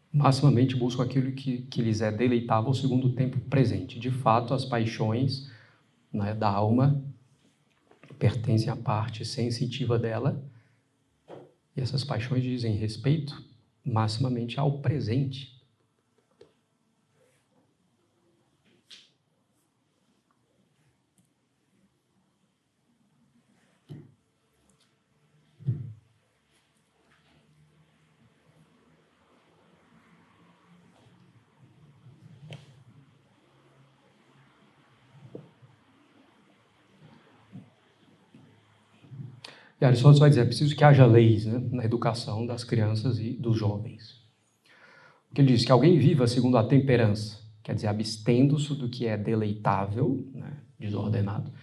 Maximamente buscam aquilo que lhes é deleitável segundo o tempo presente. De fato, as paixões, né, da alma pertencem à parte sensitiva dela, e essas paixões dizem respeito maximamente ao presente. E Aristóteles vai dizer, é preciso que haja leis, né, na educação das crianças e dos jovens. Porque ele diz que alguém viva segundo a temperança, quer dizer, abstendo-se do que é deleitável, né, desordenado.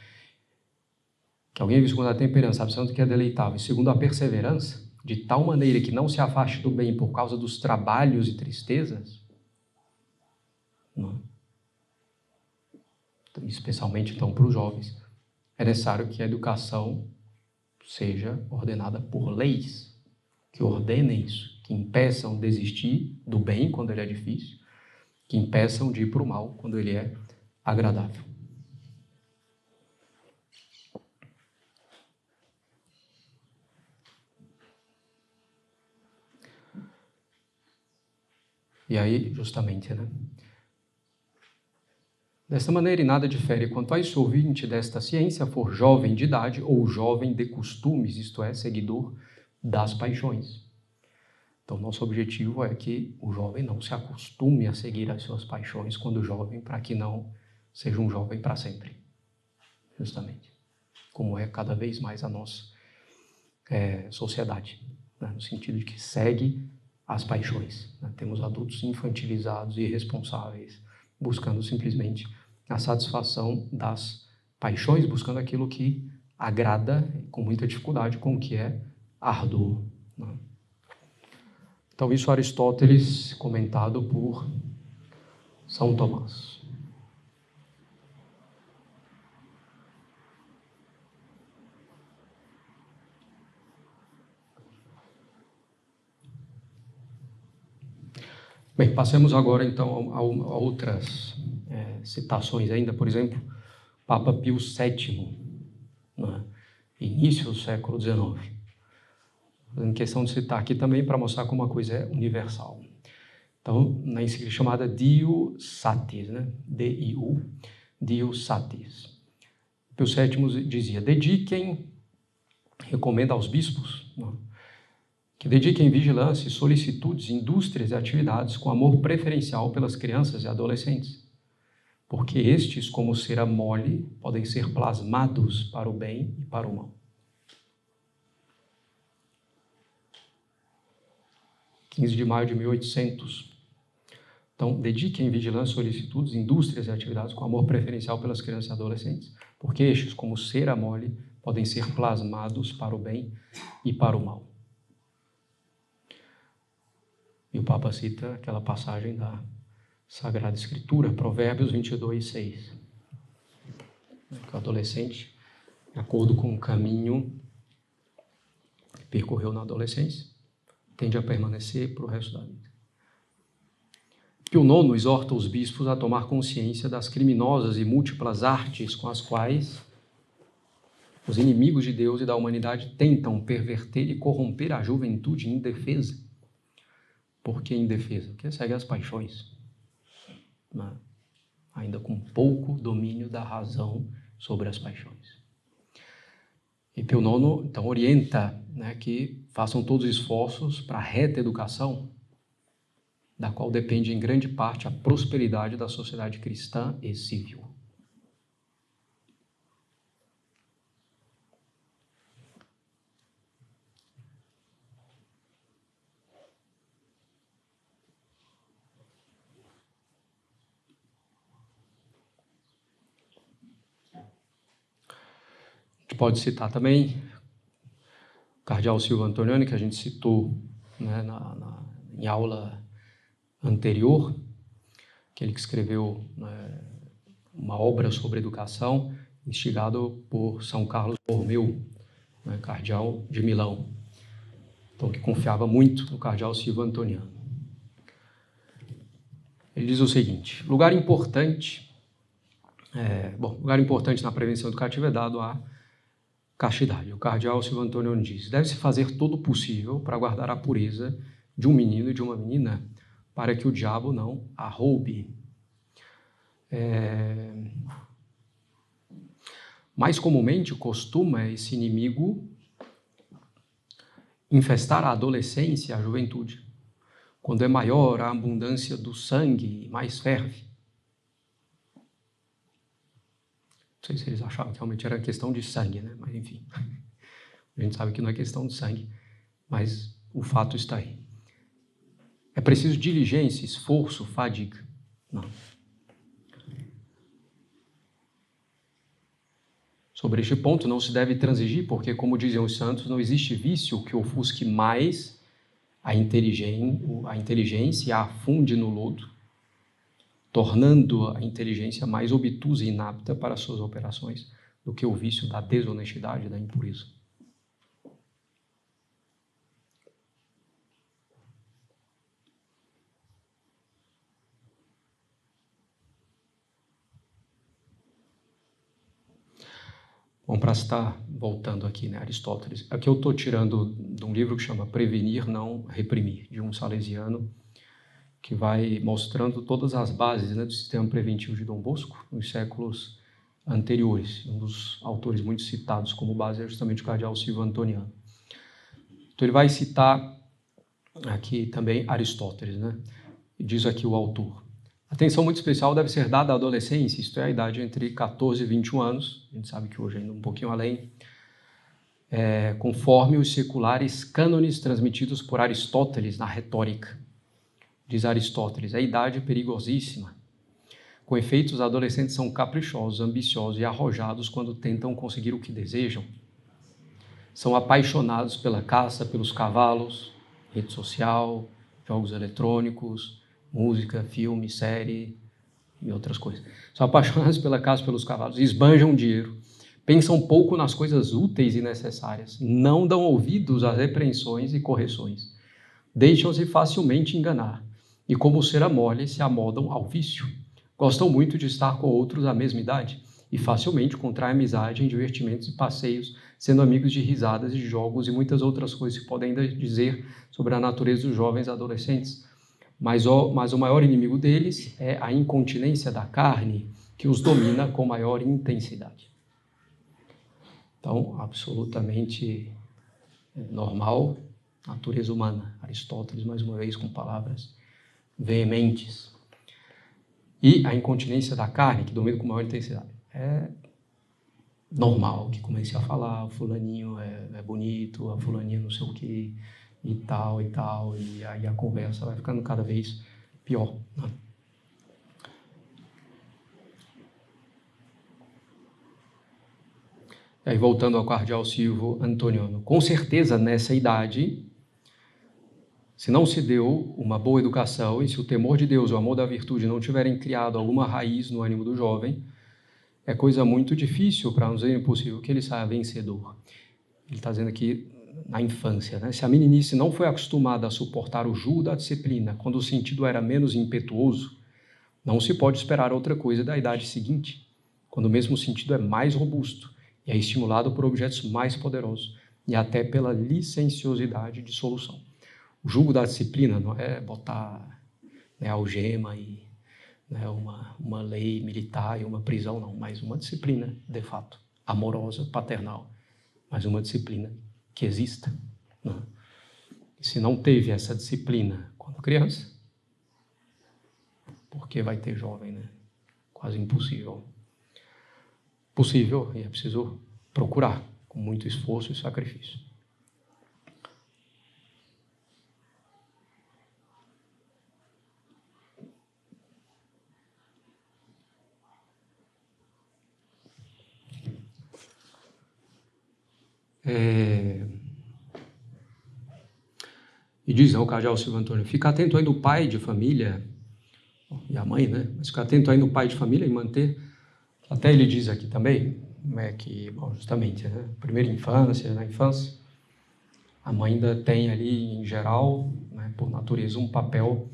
Que alguém vive segundo a temperança, abstendo do que é deleitável, e segundo a perseverança, de tal maneira que não se afaste do bem por causa dos trabalhos e tristezas, não. Especialmente então para os jovens, é necessário que a educação seja ordenada por leis, que ordenem isso, que impeçam desistir do bem quando ele é difícil, que impeçam de ir para o mal quando ele é agradável. E aí, justamente, né? Desta maneira, e nada difere quanto a isso, o ouvinte desta ciência for jovem de idade ou jovem de costumes, isto é, seguidor das paixões. Então, nosso objetivo é que o jovem não se acostume a seguir as suas paixões quando jovem, para que não seja um jovem para sempre, justamente. como é cada vez mais a nossa sociedade, né? No sentido de que segue as paixões, né? Temos adultos infantilizados e irresponsáveis, buscando simplesmente a satisfação das paixões, buscando aquilo que agrada com muita dificuldade, com o que é árduo, né? Então, isso Aristóteles, comentado por São Tomás. Bem, passemos agora então a outras citações ainda. Por exemplo, Papa Pio VII, né? Início do século XIX. Fazendo questão de citar aqui também para mostrar como a coisa é universal. Então, na encíclica chamada Dio Satis, né? D-I-U, Dio Satis. Pio VII dizia: recomenda aos bispos, né, que dediquem vigilância, solicitudes, indústrias e atividades com amor preferencial pelas crianças e adolescentes, porque estes, como cera mole, podem ser plasmados para o bem e para o mal. 15 de maio de 1800. Então, dediquem vigilância, solicitudes, indústrias e atividades com amor preferencial pelas crianças e adolescentes, porque estes, como cera mole, podem ser plasmados para o bem e para o mal. E o Papa cita aquela passagem da Sagrada Escritura, Provérbios 22:6. Que o adolescente, de acordo com o caminho que percorreu na adolescência, tende a permanecer para o resto da vida. Pio IX exorta os bispos a tomar consciência das criminosas e múltiplas artes com as quais os inimigos de Deus e da humanidade tentam perverter e corromper a juventude indefesa. Por que indefesa? Porque segue as paixões, né? Ainda com pouco domínio da razão sobre as paixões. E Pio IX, então, orienta, né, que façam todos os esforços para a reta educação, da qual depende em grande parte a prosperidade da sociedade cristã e civil. A gente pode citar também o cardeal Silva Antoniani, que a gente citou, né, em aula anterior, aquele que escreveu, né, uma obra sobre educação, instigado por São Carlos Borromeu, né, cardeal de Milão, então, que confiava muito no cardeal Silva Antoniani. Ele diz o seguinte: lugar importante na prevenção educativa é dado à castidade. O cardeal Silva Antoniani diz: deve-se fazer todo o possível para guardar a pureza de um menino e de uma menina, para que o diabo não a roube. Mais comumente costuma esse inimigo infestar a adolescência e a juventude, quando é maior a abundância do sangue, mais ferve. Não sei se eles achavam que realmente era questão de sangue, né? Mas enfim, a gente sabe que não é questão de sangue, mas o fato está aí. É preciso diligência, esforço, fadiga. Não. Sobre este ponto não se deve transigir, porque, como dizem os santos, não existe vício que ofusque mais a inteligência e a afunde no lodo, tornando a inteligência mais obtusa e inapta para suas operações do que o vício da desonestidade e da impureza. Bom, para estar voltando aqui, né, Aristóteles, aqui eu estou tirando de um livro que chama Prevenir, Não Reprimir, de um salesiano, que vai mostrando todas as bases, né, do sistema preventivo de Dom Bosco nos séculos anteriores. Um dos autores muito citados como base é justamente o cardeal Silva Antoniani. Então ele vai citar aqui também Aristóteles, né? E diz aqui o autor: Atenção muito especial deve ser dada à adolescência, isto é, a idade entre 14 e 21 anos, a gente sabe que hoje ainda um pouquinho além, conforme os seculares cânones transmitidos por Aristóteles na retórica. Diz Aristóteles, a idade é perigosíssima. Com efeito, os adolescentes são caprichosos, ambiciosos e arrojados quando tentam conseguir o que desejam. São apaixonados pela caça, pelos cavalos, rede social, jogos eletrônicos, música, filme, série e outras coisas. São apaixonados pela caça, pelos cavalos, esbanjam dinheiro, pensam pouco nas coisas úteis e necessárias, não dão ouvidos às repreensões e correções, deixam-se facilmente enganar e, como cera mole, se amodam ao vício. Gostam muito de estar com outros da mesma idade e facilmente contraem amizade em divertimentos e passeios, sendo amigos de risadas e jogos e muitas outras coisas que podem ainda dizer sobre a natureza dos jovens adolescentes. Mas o maior inimigo deles é a incontinência da carne, que os domina com maior intensidade. Então, absolutamente normal, natureza humana. Aristóteles, mais uma vez, com palavras veementes. E a incontinência da carne, que domina com maior intensidade. É normal que comece a falar, o fulaninho é bonito, a fulaninha não sei o quê, e tal, e aí a conversa vai ficando cada vez pior, né? E aí, voltando ao cardeal Silvio Antoniano, com certeza nessa idade, se não se deu uma boa educação e se o temor de Deus e o amor da virtude não tiverem criado alguma raiz no ânimo do jovem, é coisa muito difícil, para não dizer impossível, que ele saia vencedor. Ele está dizendo aqui na infância, né? Se a meninice não foi acostumada a suportar o jugo da disciplina quando o sentido era menos impetuoso, não se pode esperar outra coisa da idade seguinte, quando o mesmo sentido é mais robusto e é estimulado por objetos mais poderosos e até pela licenciosidade de solução. O jugo da disciplina não é botar, né, algema e, né, uma lei militar e uma prisão, não, mas uma disciplina, de fato, amorosa, paternal, mas uma disciplina que exista, né? E se não teve essa disciplina quando criança, porque vai ter jovem, né? Quase impossível. Possível, e é preciso procurar, com muito esforço e sacrifício. E diz o cardeal Silvio Antônio, fica atento aí no pai de família, e a mãe, né? Mas fica atento aí no pai de família e manter, até ele diz aqui também, que, bom, justamente, né? Primeira infância, na infância, a mãe ainda tem ali, em geral, né, por natureza, um papel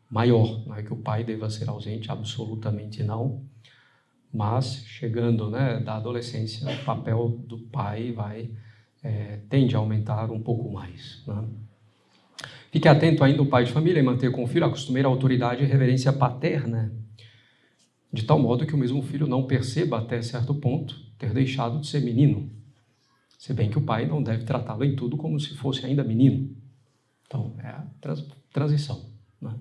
maior. Não é que o pai deva ser ausente, absolutamente não, mas chegando, né, da adolescência, o papel do pai tende a aumentar um pouco mais, né? Fique atento ainda o pai de família em manter com o filho a costumeira autoridade e reverência paterna, de tal modo que o mesmo filho não perceba até certo ponto ter deixado de ser menino, se bem que o pai não deve tratá-lo em tudo como se fosse ainda menino. Então, é a transição, né?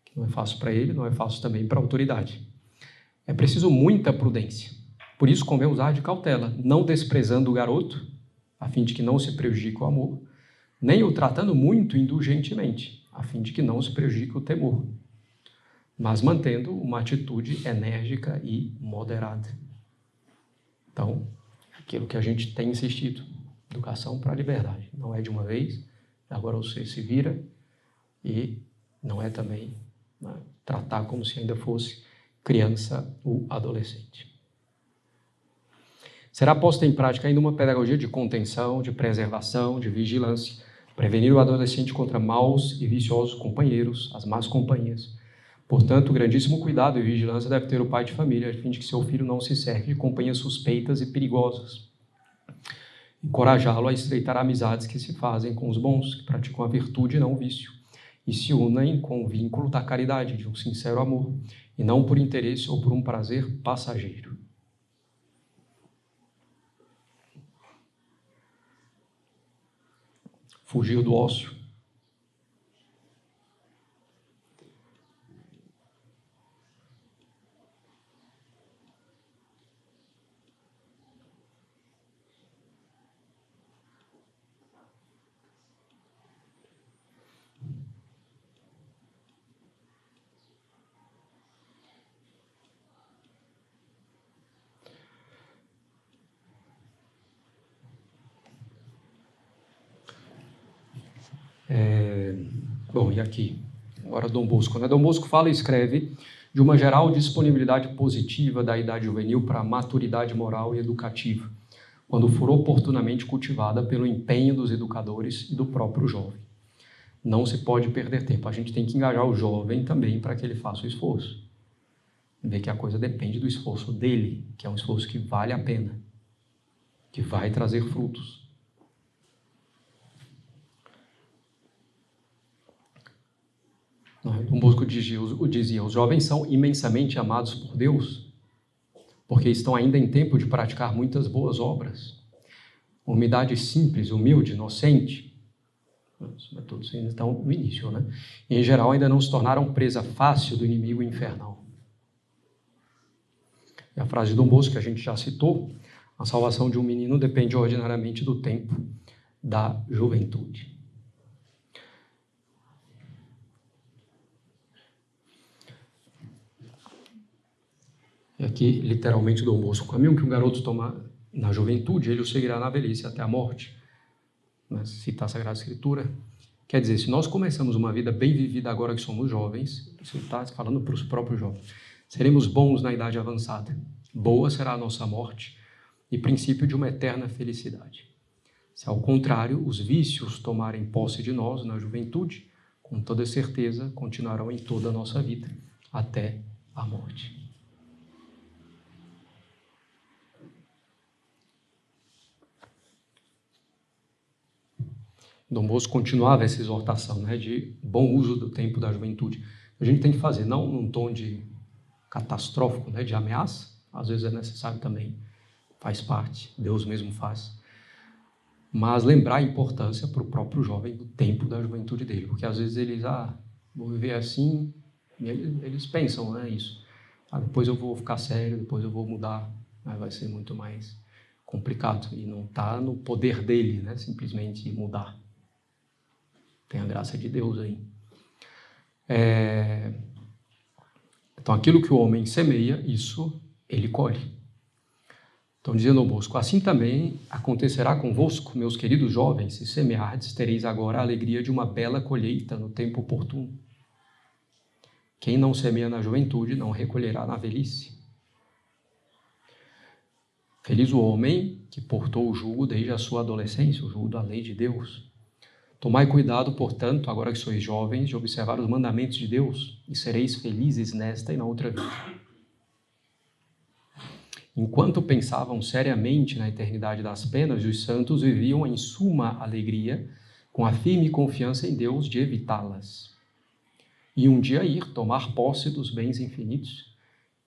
Que não é fácil para ele, não é fácil também para a autoridade. É preciso muita prudência. Por isso, convém usar de cautela, não desprezando o garoto, a fim de que não se prejudique o amor, nem o tratando muito indulgentemente, a fim de que não se prejudique o temor, mas mantendo uma atitude enérgica e moderada. Então, aquilo que a gente tem insistido, educação para a liberdade. Não é de uma vez, agora você se vira, e não é também, né, tratar como se ainda fosse criança ou adolescente. Será posta em prática ainda uma pedagogia de contenção, de preservação, de vigilância, prevenir o adolescente contra maus e viciosos companheiros, as más companhias. Portanto, grandíssimo cuidado e vigilância deve ter o pai de família, a fim de que seu filho não se cerque de companhias suspeitas e perigosas. Encorajá-lo a estreitar amizades que se fazem com os bons, que praticam a virtude e não o vício, e se unem com o vínculo da caridade, de um sincero amor, e não por interesse ou por um prazer passageiro. Fugir do ócio. Bom, e aqui? Agora Dom Bosco. Dom Bosco fala e escreve de uma geral disponibilidade positiva da idade juvenil para a maturidade moral e educativa, quando for oportunamente cultivada pelo empenho dos educadores e do próprio jovem. Não se pode perder tempo. A gente tem que engajar o jovem também para que ele faça o esforço. Ver que a coisa depende do esforço dele, que é um esforço que vale a pena, que vai trazer frutos. Dom Bosco dizia, os jovens são imensamente amados por Deus, porque estão ainda em tempo de praticar muitas boas obras. Uma umidade simples, humilde, inocente, sobretudo se ainda estão no início, né? E, em geral, ainda não se tornaram presa fácil do inimigo infernal. E a frase de Dom Bosco, que a gente já citou, a salvação de um menino depende ordinariamente do tempo da juventude. E aqui, literalmente, Dom Bosco, o caminho que um garoto toma na juventude, ele o seguirá na velhice até a morte. Citar a Sagrada Escritura. Quer dizer, se nós começamos uma vida bem vivida agora que somos jovens, isso está falando para os próprios jovens, seremos bons na idade avançada. Boa será a nossa morte e princípio de uma eterna felicidade. Se, ao contrário, os vícios tomarem posse de nós na juventude, com toda certeza continuarão em toda a nossa vida, até a morte. Dom Bosco continuava essa exortação, né, de bom uso do tempo da juventude. A gente tem que fazer, não num tom de catastrófico, né, de ameaça, às vezes é necessário também, faz parte, Deus mesmo faz, mas lembrar a importância para o próprio jovem do tempo da juventude dele, porque às vezes eles, vou viver assim, e eles pensam, né, isso, depois eu vou ficar sério, depois eu vou mudar, vai ser muito mais complicado, e não está no poder dele, né, simplesmente mudar. Tem a graça de Deus aí. Então, aquilo que o homem semeia, isso ele colhe. Então, dizia Dom Bosco, assim também acontecerá convosco, meus queridos jovens, se semeardes, tereis agora a alegria de uma bela colheita no tempo oportuno. Quem não semeia na juventude, não recolherá na velhice. Feliz o homem que portou o jugo desde a sua adolescência, o jugo da lei de Deus. Tomai cuidado, portanto, agora que sois jovens, de observar os mandamentos de Deus, e sereis felizes nesta e na outra vida. Enquanto pensavam seriamente na eternidade das penas, os santos viviam em suma alegria, com a firme confiança em Deus de evitá-las. E um dia ir tomar posse dos bens infinitos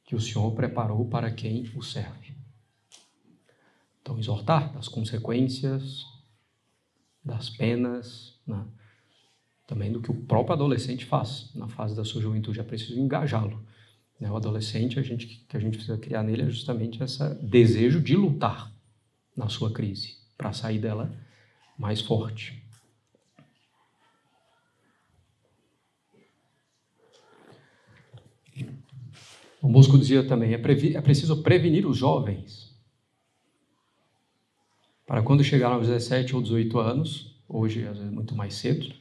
que o Senhor preparou para quem o serve. Então, exortar das consequências, das penas, né? Também do que o próprio adolescente faz na fase da sua juventude, é preciso engajá-lo. O adolescente, que a gente precisa criar nele é justamente esse desejo de lutar na sua crise, para sair dela mais forte. O Bosco dizia também, é preciso prevenir os jovens para quando chegarem aos 17 ou 18 anos, hoje às vezes muito mais cedo.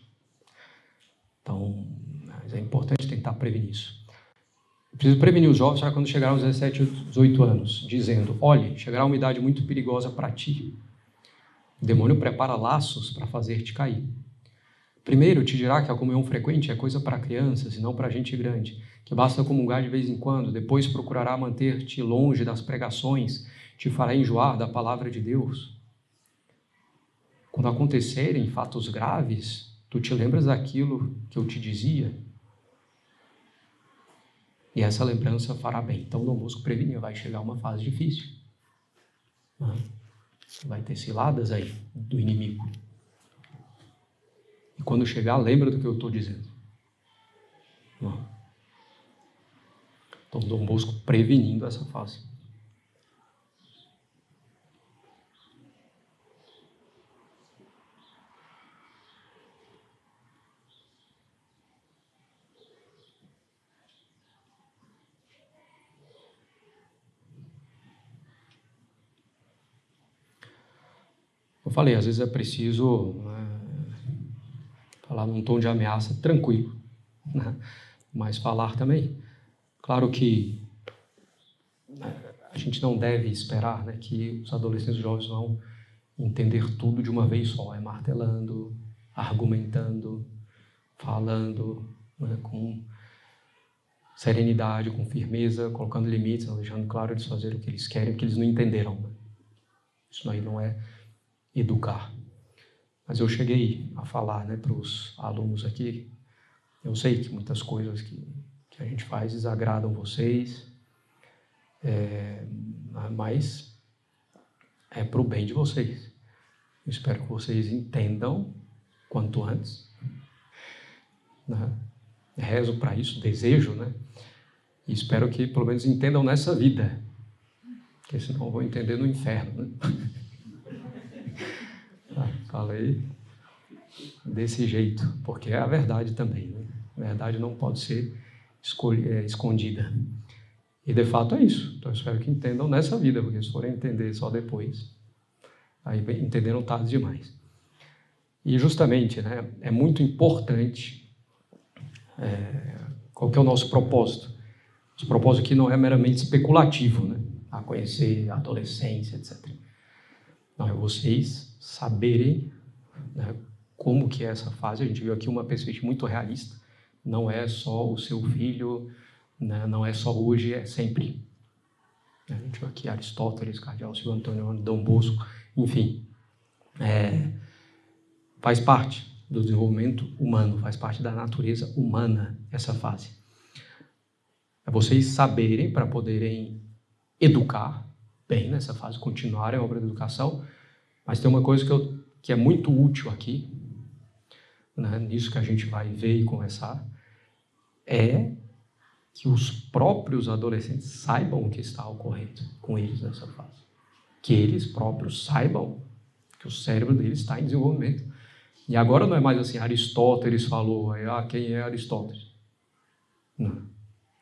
Então, é importante tentar prevenir isso. É preciso prevenir os jovens para quando chegarem aos 17 ou 18 anos, dizendo, olhe, chegará uma idade muito perigosa para ti. O demônio prepara laços para fazer-te cair. Primeiro, te dirá que a comunhão frequente é coisa para crianças e não para gente grande, que basta comungar de vez em quando, depois procurará manter-te longe das pregações, te fará enjoar da palavra de Deus. Quando acontecerem fatos graves, tu te lembras daquilo que eu te dizia? E essa lembrança fará bem. Então, Dom Bosco preveniu, vai chegar uma fase difícil. Vai ter ciladas aí do inimigo. E quando chegar, lembra do que eu estou dizendo. Então, Dom Bosco prevenindo essa fase. Eu falei, às vezes é preciso falar num tom de ameaça tranquilo, né? Mas falar também. Claro que a gente não deve esperar, né, que os adolescentes e jovens vão entender tudo de uma vez só, martelando, argumentando, falando, né, com serenidade, com firmeza, colocando limites, deixando claro eles fazerem o que eles querem, porque eles não entenderam, né? Isso aí não é educar. Mas eu cheguei a falar, né, para os alunos aqui, eu sei que muitas coisas que a gente faz desagradam vocês, mas é para o bem de vocês. Eu espero que vocês entendam quanto antes, né? Rezo para isso, desejo, né? E espero que pelo menos entendam nessa vida, porque senão eu vou entender no inferno, né? Falei desse jeito, porque é a verdade também, né? A verdade não pode ser escondida. E de fato é isso. Então eu espero que entendam nessa vida, porque se forem entender só depois, aí entenderam tarde demais. E justamente, né, é muito importante qual que é o nosso propósito. Nosso propósito aqui não é meramente especulativo, né, a conhecer a adolescência, etc. Não, é vocês saberem, né, como que é essa fase. A gente viu aqui uma perspectiva muito realista. Não é só o seu filho, né, não é só hoje, é sempre. A gente viu aqui Aristóteles, Cardeal Silvio Antônio, Dom Bosco, enfim. Faz parte do desenvolvimento humano, faz parte da natureza humana essa fase. É vocês saberem para poderem educar bem nessa fase, continuarem a obra da educação, mas tem uma coisa que é muito útil aqui, né, nisso que a gente vai ver e conversar, é que os próprios adolescentes saibam o que está ocorrendo com eles nessa fase. Que eles próprios saibam que o cérebro deles está em desenvolvimento. E agora não é mais assim, Aristóteles falou, quem é Aristóteles? Não.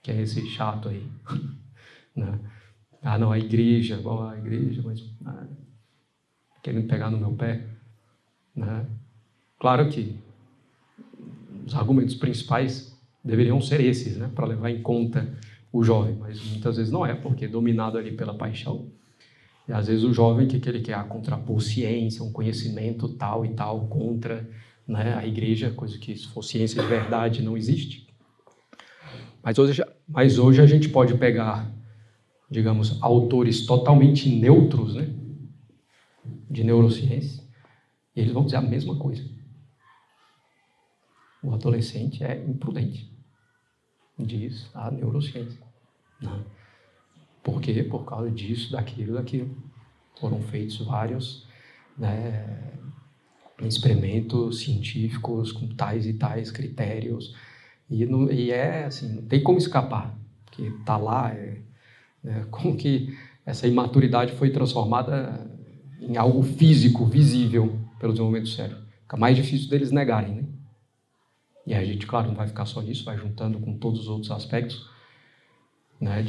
Quem é esse chato aí? Não. Não, a igreja, mas querendo pegar no meu pé. Né? Claro que os argumentos principais deveriam ser esses, né, para levar em conta o jovem, mas muitas vezes não é, porque é dominado ali pela paixão. E às vezes o jovem, o que ele quer? Contrapor ciência, um conhecimento tal e tal contra, né, a igreja, coisa que, se for ciência de verdade, não existe. Mas hoje a gente pode pegar, digamos, autores totalmente neutros, né, de neurociência, e eles vão dizer a mesma coisa. O adolescente é imprudente, diz a neurociência. Não. Por quê? Por causa disso, daquilo. Foram feitos vários, né, experimentos científicos com tais e tais critérios. E é assim, não tem como escapar, porque está lá. Como que essa imaturidade foi transformada em algo físico, visível, pelo desenvolvimento do cérebro. Fica mais difícil deles negarem, né? E a gente, claro, não vai ficar só nisso, vai juntando com todos os outros aspectos, né,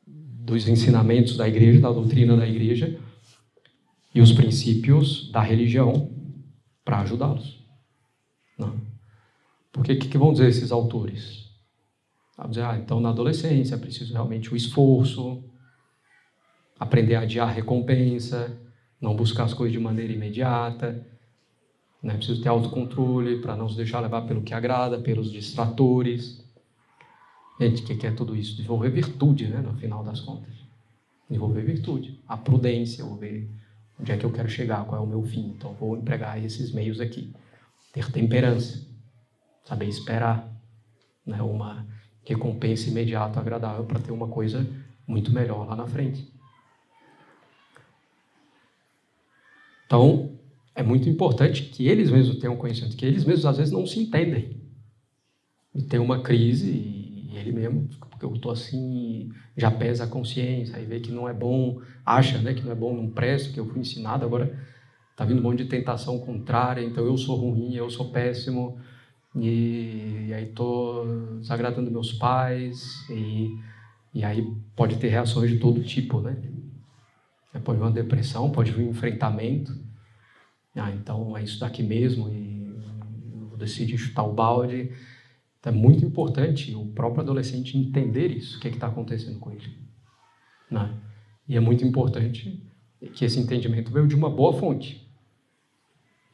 dos ensinamentos da igreja, da doutrina da igreja e os princípios da religião para ajudá-los. Não. Porque o que vão dizer esses autores? Vão dizer, então na adolescência é preciso realmente o esforço, aprender a adiar a recompensa, não buscar as coisas de maneira imediata, né? Preciso ter autocontrole para não se deixar levar pelo que agrada, pelos distratores. Gente, o que é tudo isso? Desenvolver virtude, né, no final das contas. Desenvolver virtude. A prudência, eu vou ver onde é que eu quero chegar, qual é o meu fim. Então, vou empregar esses meios aqui. Ter temperança. Saber esperar, né, uma recompensa imediata, agradável, para ter uma coisa muito melhor lá na frente. Então, é muito importante que eles mesmos tenham conhecimento, que eles mesmos às vezes não se entendem. E tem uma crise, e ele mesmo, porque eu estou assim, já pesa a consciência, aí vê que não é bom, acha, né, que não é bom, não presta, que eu fui ensinado, agora está vindo um monte de tentação contrária, então eu sou ruim, eu sou péssimo, e aí estou desagradando meus pais, e aí pode ter reações de todo tipo, né? Pode vir uma depressão, pode vir um enfrentamento. Então é isso daqui mesmo, e vou decidir chutar o balde. Então, é muito importante o próprio adolescente entender isso, o que está acontecendo com ele. Né? E é muito importante que esse entendimento venha de uma boa fonte,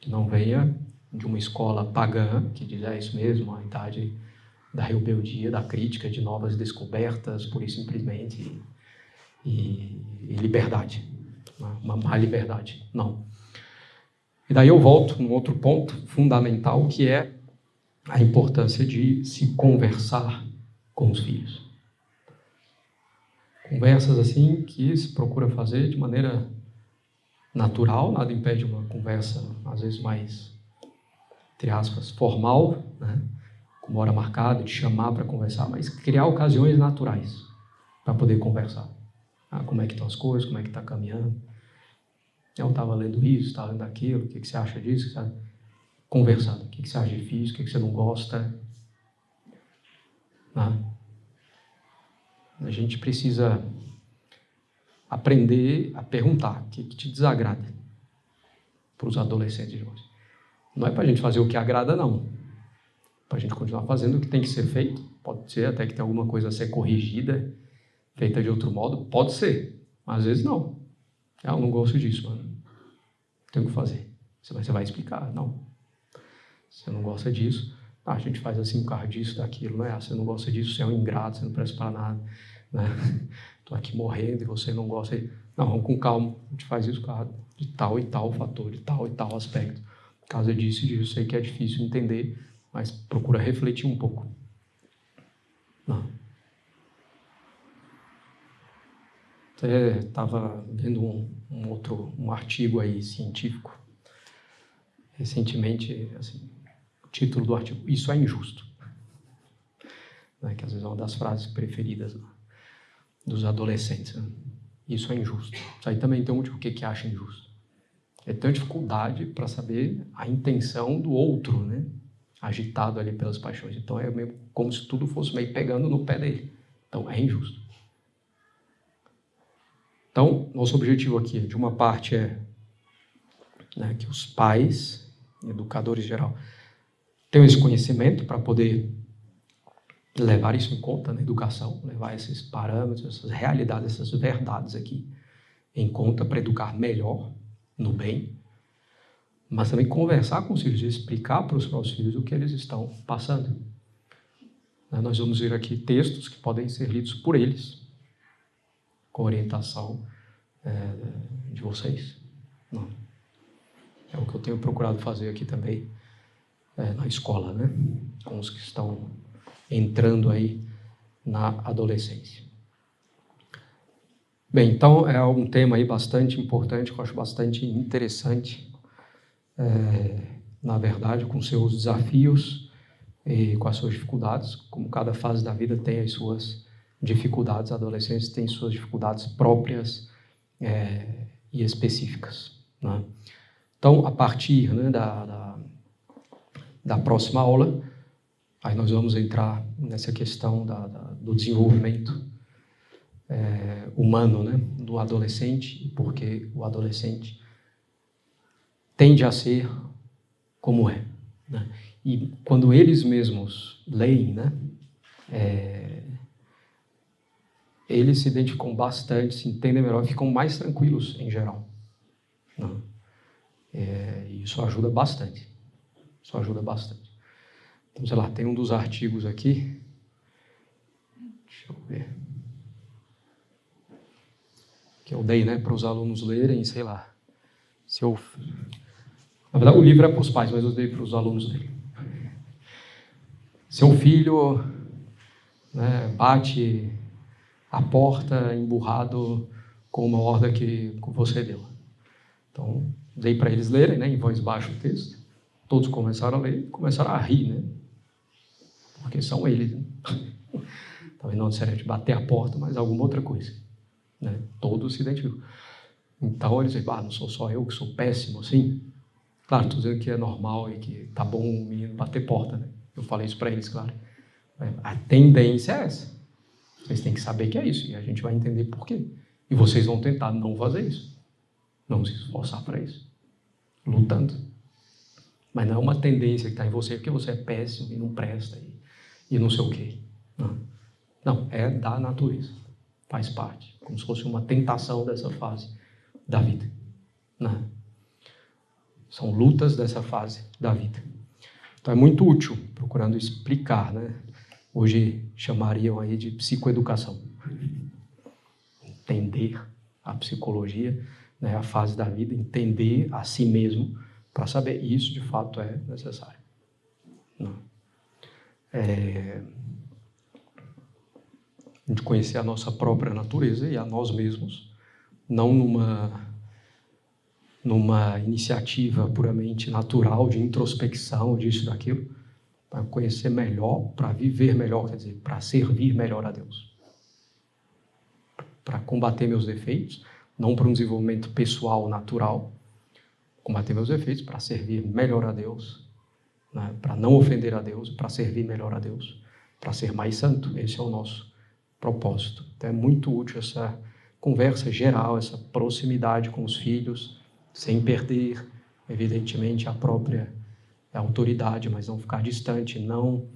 que não venha de uma escola pagã, que diz, isso mesmo, a idade da rebeldia, da crítica, de novas descobertas, pura e simplesmente, e liberdade, uma má liberdade. Não. E daí eu volto num outro ponto fundamental, que é a importância de se conversar com os filhos. Conversas assim que se procura fazer de maneira natural, nada impede uma conversa, às vezes mais, entre aspas, formal, né? Com hora marcada, de chamar para conversar, mas criar ocasiões naturais para poder conversar. Como é que estão as coisas, como é que está caminhando. Eu estava lendo isso, estava lendo aquilo, o que você acha disso? Conversando, o que você acha difícil, o que você não gosta. A gente precisa aprender a perguntar o que te desagrada para os adolescentes de hoje. Não é para a gente fazer o que agrada, não. Para a gente continuar fazendo o que tem que ser feito. Pode ser até que tenha alguma coisa a ser corrigida, feita de outro modo. Pode ser, mas às vezes não. Eu não gosto disso, mano. Tenho que fazer. Você vai explicar. Não. Você não gosta disso. A gente faz assim por causa disso, daquilo. Não é? Você não gosta disso, você é um ingrato, você não presta para nada. Né? Estou aqui morrendo e você não gosta. Não, vamos com calma. A gente faz isso por causa de tal e tal fator, de tal e tal aspecto. Por causa disso e disso. Eu sei que é difícil entender, mas procura refletir um pouco. Não. Até estava vendo um artigo aí científico recentemente, assim, o título do artigo, isso é injusto, né, que às vezes é uma das frases preferidas dos adolescentes, né? Isso é injusto. Isso aí também tem um motivo, o que acha injusto? É ter dificuldade para saber a intenção do outro, né? Agitado ali pelas paixões. Então é meio como se tudo fosse meio pegando no pé dele. Então é injusto. Então, nosso objetivo aqui, de uma parte, é, né, que os pais, educadores em geral, tenham esse conhecimento para poder levar isso em conta na educação, levar esses parâmetros, essas realidades, essas verdades aqui em conta para educar melhor, no bem, mas também conversar com os filhos, explicar para os próprios filhos o que eles estão passando. Nós vamos ver aqui textos que podem ser lidos por eles, com orientação de vocês. Não. É o que eu tenho procurado fazer aqui também na escola, né? Com os que estão entrando aí na adolescência. Bem, então é um tema aí bastante importante, que eu acho bastante interessante, na verdade, com seus desafios e com as suas dificuldades, como cada fase da vida tem as suas dificuldades, a adolescência tem suas dificuldades próprias e específicas, né? Então, a partir, né, da próxima aula, aí nós vamos entrar nessa questão do desenvolvimento humano, né, do adolescente, porque o adolescente tende a ser como é, né? E quando eles mesmos leem, né, eles se identificam bastante, se entendem melhor, ficam mais tranquilos em geral, né? Isso ajuda bastante. Isso ajuda bastante. Então, sei lá, tem um dos artigos aqui. Deixa eu ver. Que eu dei, né, para os alunos lerem, sei lá. Na verdade, o livro é para os pais, mas eu dei para os alunos dele. Seu filho, né, bate a porta emburrado com uma ordem que você deu. Então, dei para eles lerem, né, em voz baixa o texto. Todos começaram a ler e começaram a rir, né? Porque são eles, né? Talvez não necessariamente bater a porta, mas alguma outra coisa, né? Todos se identificam. Então, eles dizem, não sou só eu que sou péssimo, assim. Claro, estou dizendo que é normal e que tá bom o menino bater porta, né? Eu falei isso para eles, claro. A tendência é essa. Vocês têm que saber que é isso, e a gente vai entender por quê. E vocês vão tentar não fazer isso. Não se esforçar para isso. Lutando. Mas não é uma tendência que está em você porque você é péssimo e não presta e não sei o quê. Não, é da natureza. Faz parte. Como se fosse uma tentação dessa fase da vida. Não. São lutas dessa fase da vida. Então é muito útil, procurando explicar, né? Hoje chamariam aí de psicoeducação. Entender a psicologia, né? A fase da vida, entender a si mesmo, para saber isso de fato é necessário. Não. A gente conhecer a nossa própria natureza e a nós mesmos, não numa iniciativa puramente natural de introspecção, disso e daquilo, para conhecer melhor, para viver melhor, quer dizer, para servir melhor a Deus. Para combater meus defeitos, não para um desenvolvimento pessoal, natural, combater meus defeitos para servir melhor a Deus, né? Para não ofender a Deus, para servir melhor a Deus, para ser mais santo. Esse é o nosso propósito. Então é muito útil essa conversa geral, essa proximidade com os filhos, sem perder, evidentemente, a própria autoridade, mas não ficar distante, não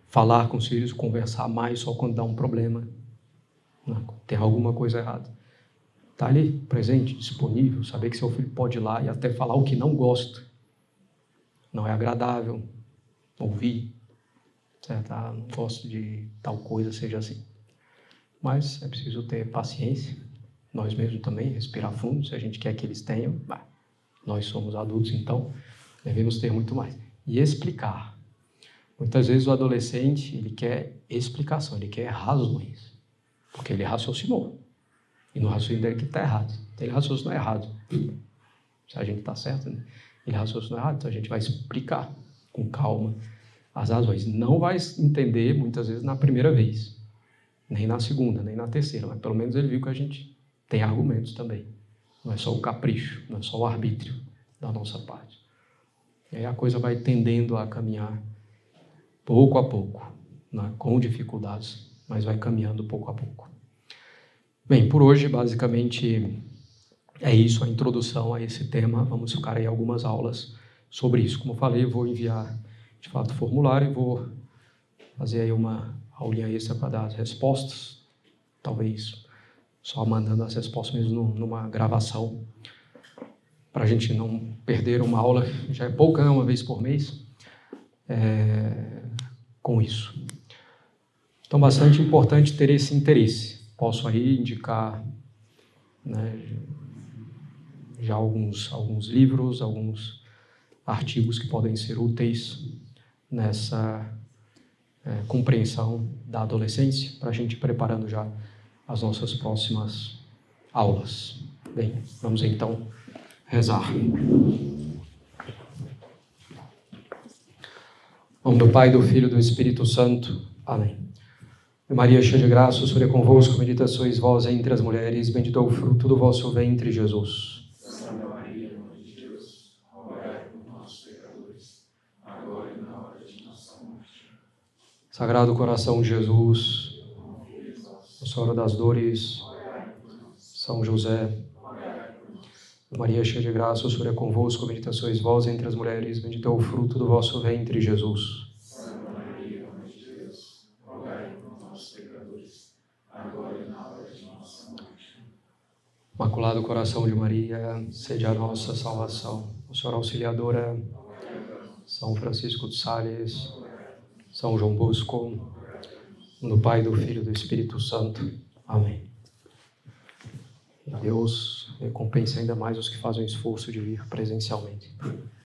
falar com os filhos, conversar mais só quando dá um problema, né? Tem alguma coisa errada. Está ali, presente, disponível, saber que seu filho pode ir lá e até falar o que não gosta. Não é agradável ouvir, certo? Não gosto de tal coisa, seja assim. Mas é preciso ter paciência, nós mesmos também, respirar fundo, se a gente quer que eles tenham, nós somos adultos, então devemos ter muito mais. E explicar. Muitas vezes o adolescente, ele quer explicação, ele quer razões, porque ele raciocinou. E no raciocínio dele que está errado. Então ele raciocinou errado. Se a gente está certo, né? Ele raciocinou errado, então a gente vai explicar com calma as razões. Não vai entender, muitas vezes, na primeira vez. Nem na segunda, nem na terceira. Mas pelo menos ele viu que a gente tem argumentos também. Não é só o capricho, não é só o arbítrio da nossa parte. E aí a coisa vai tendendo a caminhar pouco a pouco, né? Com dificuldades, mas vai caminhando pouco a pouco. Bem, por hoje, basicamente, é isso, a introdução a esse tema. Vamos ficar aí algumas aulas sobre isso. Como eu falei, eu vou enviar, de fato, o formulário e vou fazer aí uma aulinha extra para dar as respostas. Talvez só mandando as respostas mesmo numa gravação, para a gente não perder uma aula, já é pouca, né? Uma vez por mês, com isso. Então, bastante importante ter esse interesse. Posso aí indicar, né, já alguns livros, alguns artigos que podem ser úteis nessa compreensão da adolescência, para a gente ir preparando já as nossas próximas aulas. Bem, vamos então rezar. Em nome do Pai, do Filho e do Espírito Santo. Amém. Maria, cheia de graça, o Senhor é convosco, bendita sois vós entre as mulheres, bendito é o fruto do vosso ventre, Jesus. Santa Maria, Mãe de Deus, rogai por nós, pecadores, agora e na hora de nossa morte. Sagrado coração de Jesus, Nossa Senhora das Dores, São José, Maria, cheia de graça, o Senhor é convosco, bendita sois vós entre as mulheres, bendito é o fruto do vosso ventre, Jesus. Santa Maria, Mãe de Deus, rogai por nós, pecadores, agora e na hora de nossa morte. Imaculado coração de Maria, sede a nossa salvação. Nossa Senhora Auxiliadora, São Francisco de Sales, São João Bosco, no Pai, do Filho e do Espírito Santo. Amém. E Deus recompense ainda mais os que fazem o esforço de vir presencialmente.